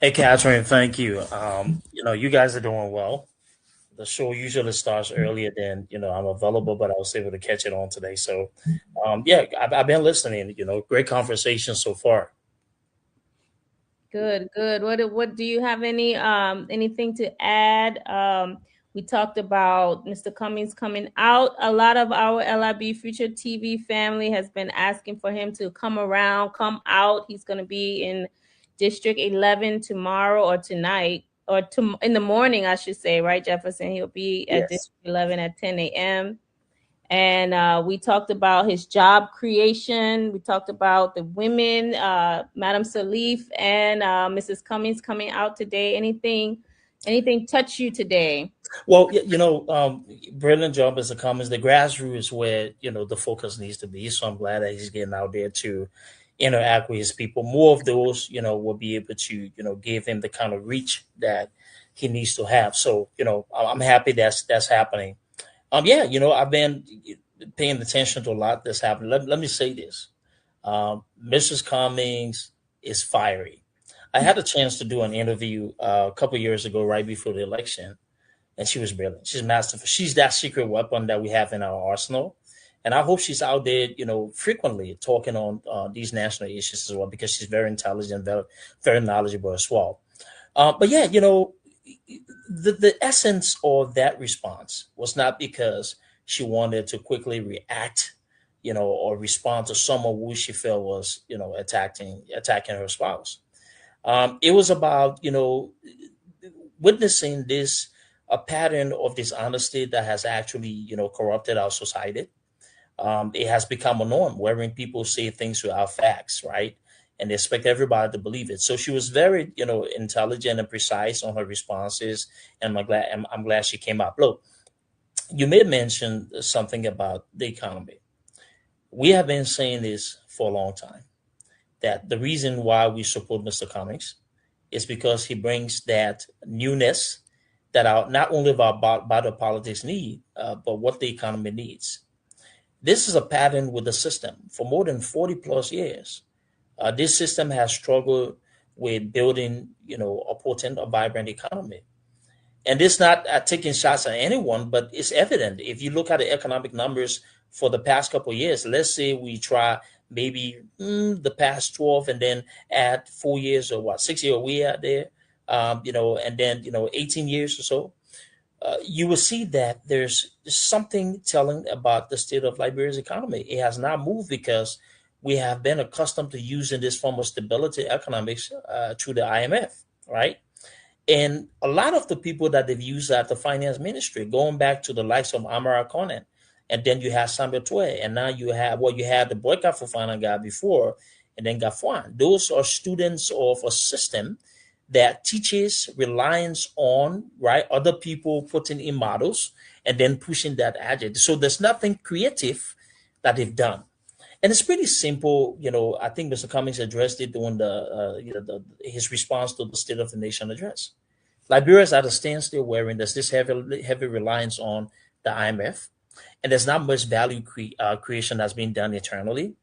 Hey, Catherine, thank you. You guys are doing well. The show usually starts earlier than I'm available, but I was able to catch it on today. So, yeah, I've been listening. Great conversation so far.
Good, good. What do you have anything to add? We talked about Mr. Cummings coming out. A lot of our LIB Future TV family has been asking for him to come come out. He's going to be in District 11 tomorrow or tonight, or in the morning, I should say, right, Jefferson? He'll be at District 11 at 10 a.m. And we talked about his job creation. We talked about the women, Madam Salif and Mrs. Cummings coming out today. Anything touch you today?
Well, brilliant job, Mr. Cummings. The grassroots where the focus needs to be. So I'm glad that he's getting out there to interact with his people. More of those, will be able to give him the kind of reach that he needs to have. So I'm happy that's happening. I've been paying attention to a lot that's happening. Let me say this. Mrs. Cummings is fiery. I had a chance to do an interview a couple years ago, right before the election, and she was brilliant. She's masterful. She's that secret weapon that we have in our arsenal. And I hope she's out there, frequently talking on these national issues as well, because she's very intelligent, very, very knowledgeable as well. But yeah, the essence of that response was not because she wanted to quickly react, or respond to someone who she felt was, attacking her spouse. It was about, witnessing this a pattern of dishonesty that has actually, corrupted our society. It has become a norm wherein people say things without facts, right? And they expect everybody to believe it. So she was very, intelligent and precise on her responses, and I'm glad she came out. Look, you may mention something about the economy. We have been saying this for a long time, that the reason why we support Mr. Cummings is because he brings that newness that not only about politics need, but what the economy needs. This is a pattern with the system for more than 40 plus years. This system has struggled with building, a vibrant economy. And it's not taking shots at anyone, but it's evident. If you look at the economic numbers for the past couple of years, let's say we try maybe the past 12 and then add 4 years or 6 years we are there, and then, 18 years or so, you will see that there's something telling about the state of Liberia's economy. It has not moved because we have been accustomed to using this form of stability economics through the IMF, right? And a lot of the people that they've used at the finance ministry, going back to the likes of Amara Conan, and then you have Samuel Twe, and now you had the Boycott for Finance guy before, and then Gafuan. Those are students of a system that teaches reliance on, right, other people putting in models and then pushing that agenda. So there's nothing creative that they've done. And it's pretty simple. I think Mr. Cummings addressed it during his response to the State of the Nation address. Liberia is at a standstill wherein there's this heavy reliance on the IMF, and there's not much value creation that's being done internally.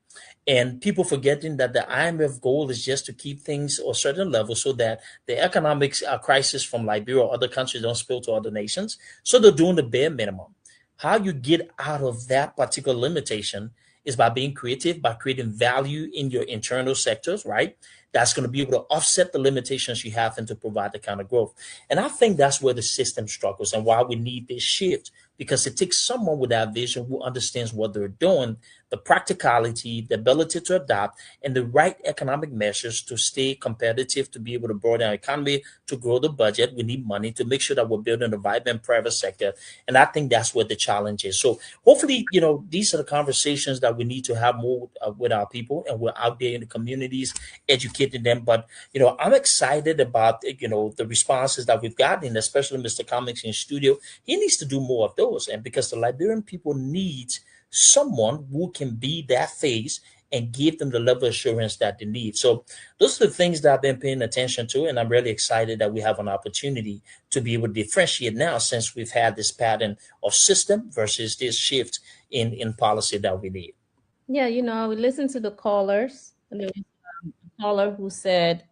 And people forgetting that the IMF goal is just to keep things at a certain level so that the economic crisis from Liberia or other countries don't spill to other nations. So they're doing the bare minimum. How you get out of that particular limitation is by being creative, by creating value in your internal sectors, right? That's going to be able to offset the limitations you have and to provide the kind of growth. And I think that's where the system struggles and why we need this shift, because it takes someone with that vision who understands what they're doing, the practicality, the ability to adapt, and the right economic measures to stay competitive, to be able to broaden our economy, to grow the budget. We need money to make sure that we're building a vibrant private sector. And I think that's where the challenge is. So hopefully, these are the conversations that we need to have more with our people, and we're out there in the communities educating them. But, I'm excited about, the responses that we've gotten, especially Mr. Cummings in studio. He needs to do more of those. And because the Liberian people need someone who can be that face and give them the level of assurance that they need. So those are the things that I've been paying attention to. And I'm really excited that we have an opportunity to be able to differentiate now, since we've had this pattern of system versus this shift in policy that we need.
Yeah, we listen to the callers. And there was a caller who said,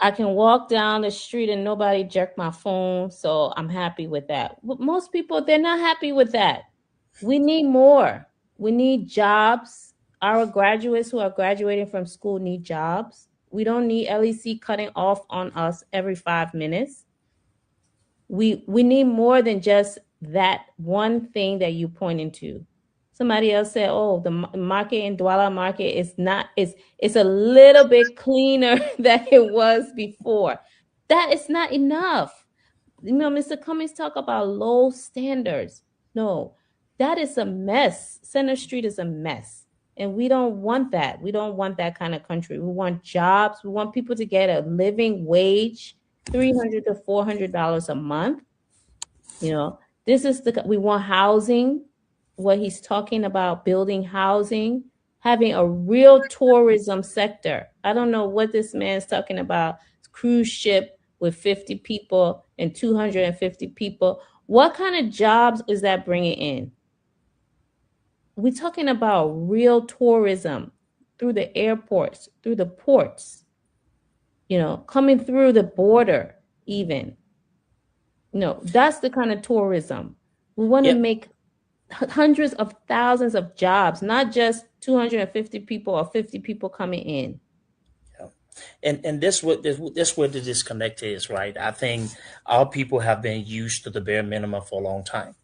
I can walk down the street and nobody jerk my phone, so I'm happy with that. But most people, they're not happy with that. We need more. We need jobs. Our graduates who are graduating from school need jobs. We don't need LEC cutting off on us every 5 minutes. We need more than just that one thing that you pointed to. Somebody else said, "Oh, the market in Douala market is not. It's a little bit cleaner than it was before." That is not enough. You know, Mr. Cummings talk about low standards. No, that is a mess. Center Street is a mess, and we don't want that. We don't want that kind of country. We want jobs. We want people to get a living wage, $300 to $400 a month. You know, this is we want housing. What he's talking about, building housing, having a real tourism sector. I don't know what this man's talking about. Cruise ship with 50 people and 250 people. What kind of jobs is that bringing in? We're talking about real tourism through the airports, through the ports, you know, coming through the border even. No, that's the kind of tourism. We want to make hundreds of thousands of jobs, not just 250 people or 50 people coming in.
And this where the disconnect is, right? I think our people have been used to the bare minimum for a long time.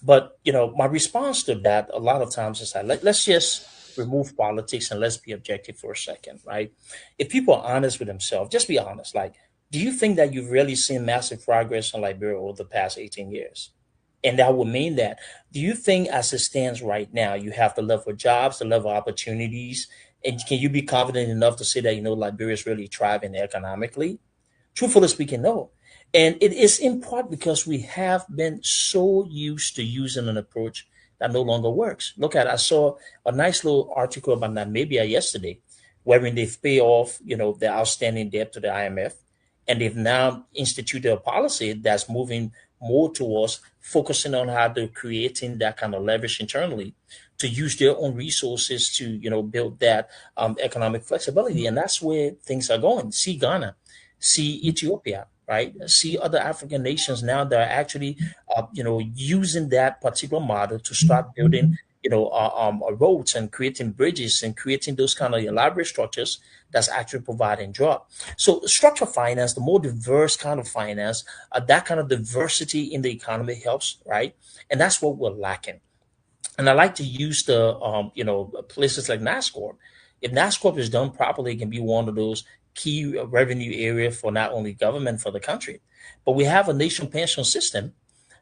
But you know, my response to that a lot of times is that let's just remove politics and let's be objective for a second, right? If people are honest with themselves, just be honest. Like, do you think that you've really seen massive progress in Liberia over the past 18 years? And that would mean that, do you think as it stands right now, you have the level of jobs, the level of opportunities, and can you be confident enough to say that, you know, Liberia is really thriving economically? Truthfully speaking, no. And it is in part because we have been so used to using an approach that no longer works. Look at, I saw a nice little article about Namibia yesterday, wherein they've paid off, you know, their outstanding debt to the IMF, and they've now instituted a policy that's moving more towards focusing on how they're creating that kind of leverage internally to use their own resources to, you know, build that economic flexibility. And that's where things are going. See Ghana, see Ethiopia, right? See other African nations now that are actually, you know, using that particular model to start building, you know, roads and creating bridges and creating those kind of elaborate structures that's actually providing job. So structural finance, the more diverse kind of finance, that kind of diversity in the economy helps, right? And that's what we're lacking. And I like to use the, you know, places like NASCORP. If NASCORP is done properly, it can be one of those key revenue area for not only government, for the country. But we have a national pension system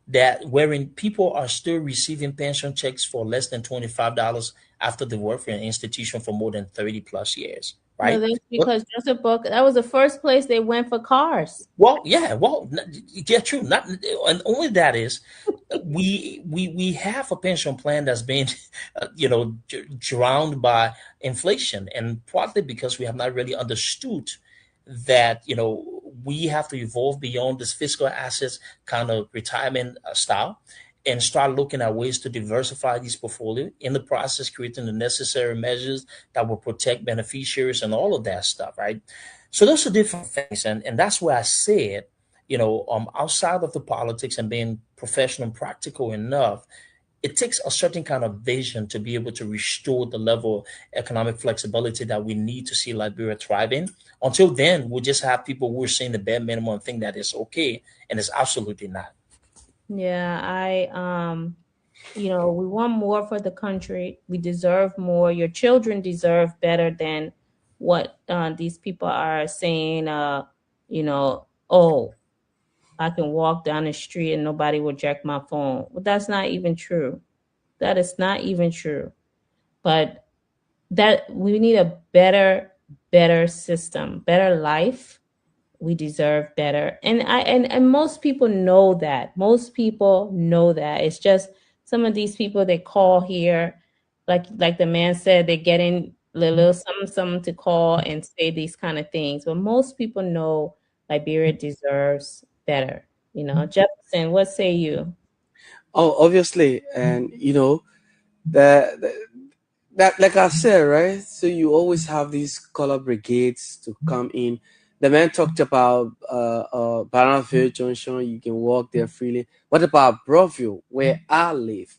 that wherein people are still receiving pension checks for less than $25 after they work for an institution for more than 30 plus years. Right.
No, that's because Joseph Book, that was the first place they went for cars.
Well, yeah, true. Not, and only that is, we have a pension plan that's been, you know, drowned by inflation, and partly because we have not really understood that, you know, we have to evolve beyond this fiscal assets kind of retirement style and start looking at ways to diversify these portfolio, in the process creating the necessary measures that will protect beneficiaries and all of that stuff, right? So those are different things, and that's where I said, you know, outside of the politics and being professional and practical enough, it takes a certain kind of vision to be able to restore the level of economic flexibility that we need to see Liberia thriving. Until then, we'll just have people who are saying the bare minimum and think that it's okay, and it's absolutely not.
Yeah, you know, we want more for the country. We deserve more. Your children deserve better than what these people are saying. You know, oh, I can walk down the street and nobody will check my phone. Well, that's not even true. That is not even true. But that we need a better system, better life. We deserve better. And most people know that. Most people know that. It's just some of these people they call here, like the man said, they're getting a little something to call and say these kind of things. But most people know Liberia deserves better. You know, Jefferson, what say you?
Oh, obviously, and you know, the that, like I said, right? So you always have these color brigades to come in. The man talked about Bannerville Junction. You can walk there freely. What about Broadview, where I live?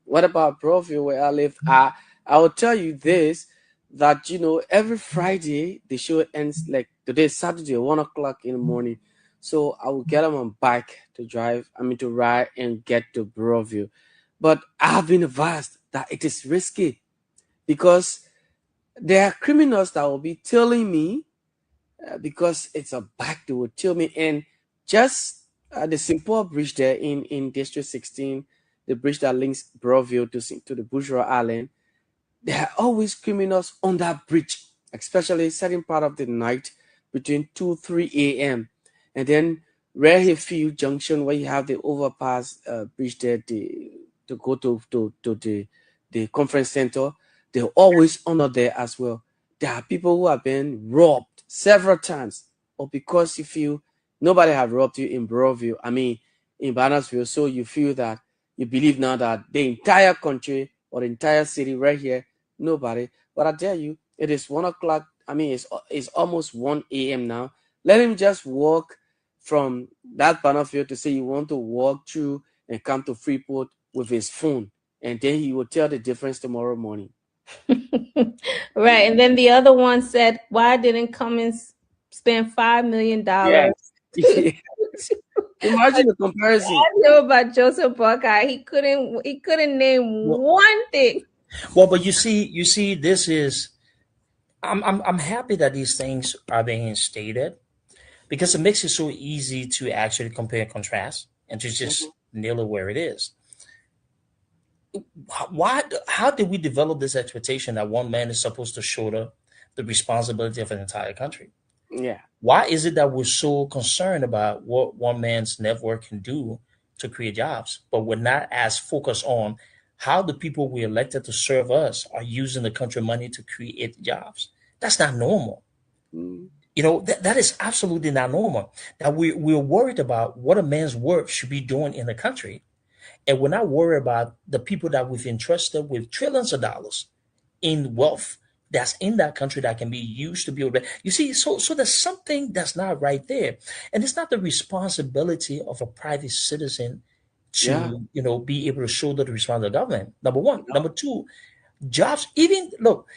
What about Broadview, where I live? I will tell you this, that every Friday the show ends, like today Saturday 1 o'clock in the morning. So I will get on my bike to drive. I mean to ride and get to Broadview. But I have been advised that it is risky because there are criminals that will be telling me, because it's a bike, they will tell me. And just the Simple Bridge there in District 16, the bridge that links Broadview to the Bourgeois Island, there are always criminals on that bridge, especially certain part of the night between 2-3 a.m. And then Redhill Junction, where you have the overpass bridge there to go to the conference center, they're always under there as well. There are people who have been robbed several times, or because you feel nobody have robbed you in Broadview, I mean in Bannersville, so you feel that you believe now that the entire country or the entire city right here, nobody. But I tell you, it is 1 o'clock. I mean, it's almost 1 a.m. now. Let him just walk from that Bannerville to say you want to walk through and come to Freeport with his phone, and then he will tell the difference tomorrow morning.
Right. And then the other one said, why didn't Cummins spend $5 million?
Yes. Imagine the comparison.
I know about Joseph Buckeye. He couldn't name one thing.
Well, but you see, this is I'm happy that these things are being stated, because it makes it so easy to actually compare and contrast and to just nail it where it is. How did we develop this expectation that one man is supposed to shoulder the responsibility of an entire country?
Yeah.
Why is it that we're so concerned about what one man's network can do to create jobs, but we're not as focused on how the people we elected to serve us are using the country money to create jobs? That's not normal. That is absolutely not normal. That we're worried about what a man's work should be doing in the country, and we're not worried about the people that we've entrusted with trillions of dollars in wealth that's in that country that can be used to build. You see, so there's something that's not right there. And it's not the responsibility of a private citizen to, be able to shoulder the responsibility of the government. Number one. Number two, jobs, look,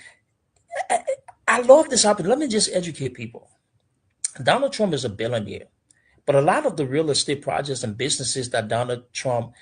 I love this opportunity. Let me just educate people. Donald Trump is a billionaire, but a lot of the real estate projects and businesses that Donald Trump,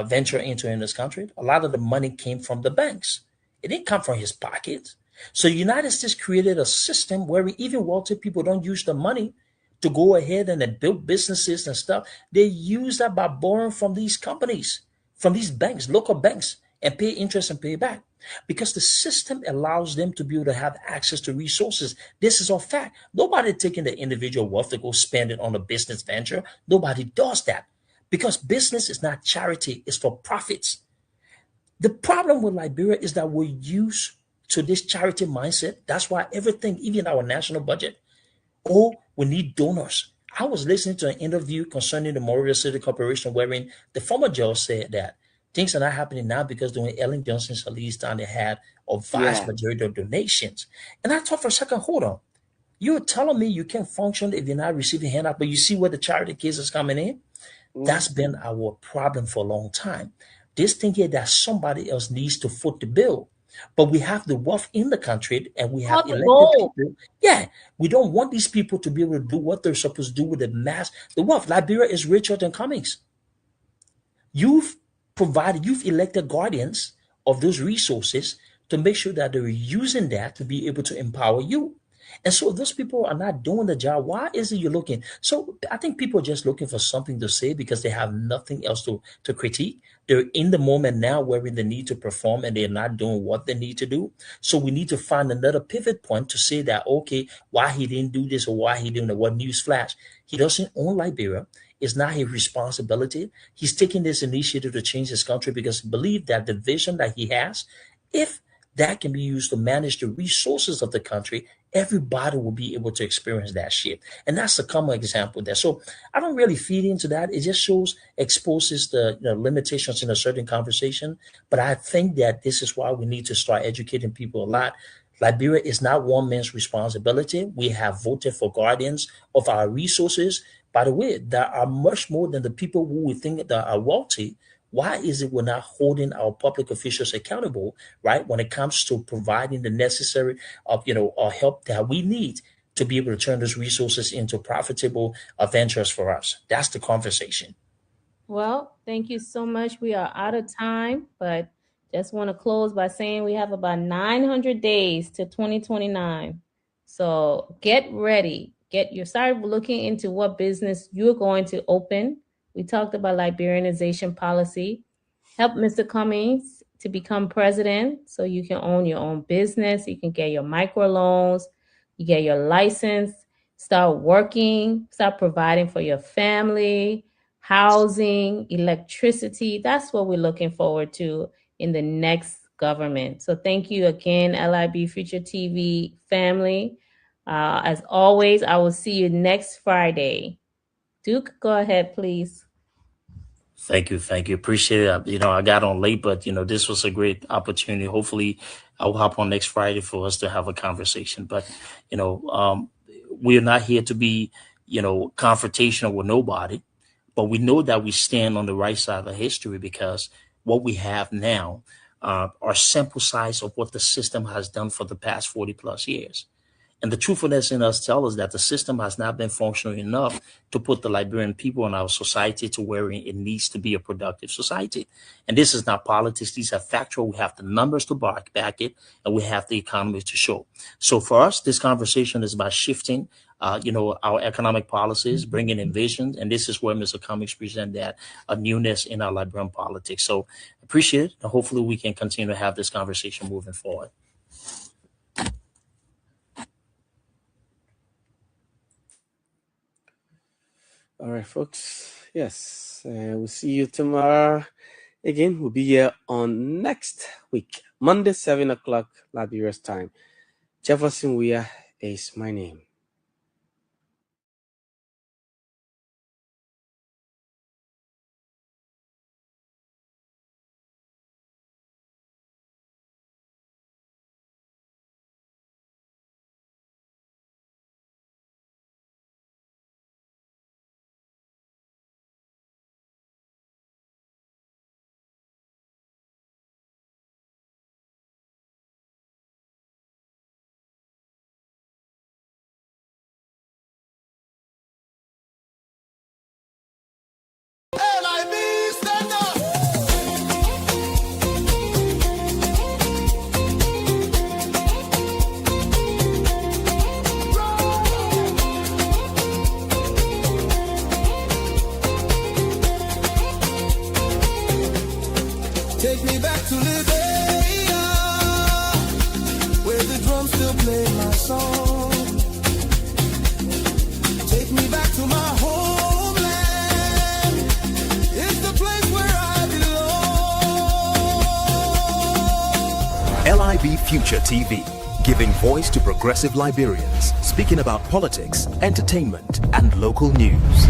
venture into in this country, a lot of the money came from the banks. It didn't come from his pockets. So the United States created a system where even wealthy people don't use the money to go ahead and build businesses and stuff. They use that by borrowing from these companies, from these banks, local banks, and pay interest and pay back, because the system allows them to be able to have access to resources. This is a fact. Nobody taking the individual wealth to go spend it on a business venture. Nobody does that, because business is not charity. It's for profits. The problem with Liberia is that we're used to this charity mindset. That's why everything, even our national budget, we need donors. I was listening to an interview concerning the Montreal City Corporation, wherein the former judge said that things are not happening now because during Ellen Johnson's release time, they had a vast majority of donations. And I thought for a second, hold on. You're telling me you can't function if you're not receiving handout, but you see where the charity case is coming in? That's been our problem for a long time. This thing here that somebody else needs to foot the bill. But we have the wealth in the country and we have elected people. Yeah, we don't want these people to be able to do what they're supposed to do with the wealth. Liberia is richer than Cummings. You've elected guardians of those resources to make sure that they're using that to be able to empower you. And so if those people are not doing the job, why is it you're looking? So I think people are just looking for something to say because they have nothing else to critique. They're in the moment now where they need to perform and they're not doing what they need to do. So we need to find another pivot point to say that, okay, why he didn't do this or why he didn't know what news flash. He doesn't own Liberia. It's not his responsibility. He's taking this initiative to change his country because he believes that the vision that he has, if that can be used to manage the resources of the country, everybody will be able to experience that shit. And that's a common example there. So I don't really feed into that. It just exposes the limitations in a certain conversation. But I think that this is why we need to start educating people a lot. Liberia is not one man's responsibility. We have voted for guardians of our resources. By the way, there are much more than the people who we think that are wealthy. Why is it we're not holding our public officials accountable, right, when it comes to providing the necessary help that we need to be able to turn those resources into profitable ventures for us? That's the conversation.
Well, thank you so much. We are out of time, but just want to close by saying we have about 900 days to 2029. So get ready. Start looking into what business you're going to open. We talked about Liberianization policy. Help Mr. Cummings to become president so you can own your own business. You can get your microloans. You get your license. Start working. Start providing for your family, housing, electricity. That's what we're looking forward to in the next government. So thank you again, LIB Future TV family. As always, I will see you next Friday. Duke, go ahead, please.
Thank you. Appreciate it. I got on late, but this was a great opportunity. Hopefully I'll hop on next Friday for us to have a conversation. But we're not here to be confrontational with nobody, but we know that we stand on the right side of history because what we have now are sample size of what the system has done for the past 40 plus years. And the truthfulness in us tells us that the system has not been functional enough to put the Liberian people in our society to where it needs to be a productive society. And this is not politics. These are factual. We have the numbers to back it, and we have the economy to show. So for us, this conversation is about shifting, our economic policies, bringing in vision. And this is where Mr. Cummings present that a newness in our Liberian politics. So appreciate it. And hopefully we can continue to have this conversation moving forward.
All right, folks. Yes, we'll see you tomorrow. Again, we'll be here on next week, Monday, 7 o'clock, Liberia's time. Jefferson Weah is my name.
LIB, stand up. Take me back to Liberia, where the drums still play my song. Take me back to my homeland. It's the place where I belong.
LIB Future TV, giving voice to progressive Liberians, speaking about politics, entertainment, and local news.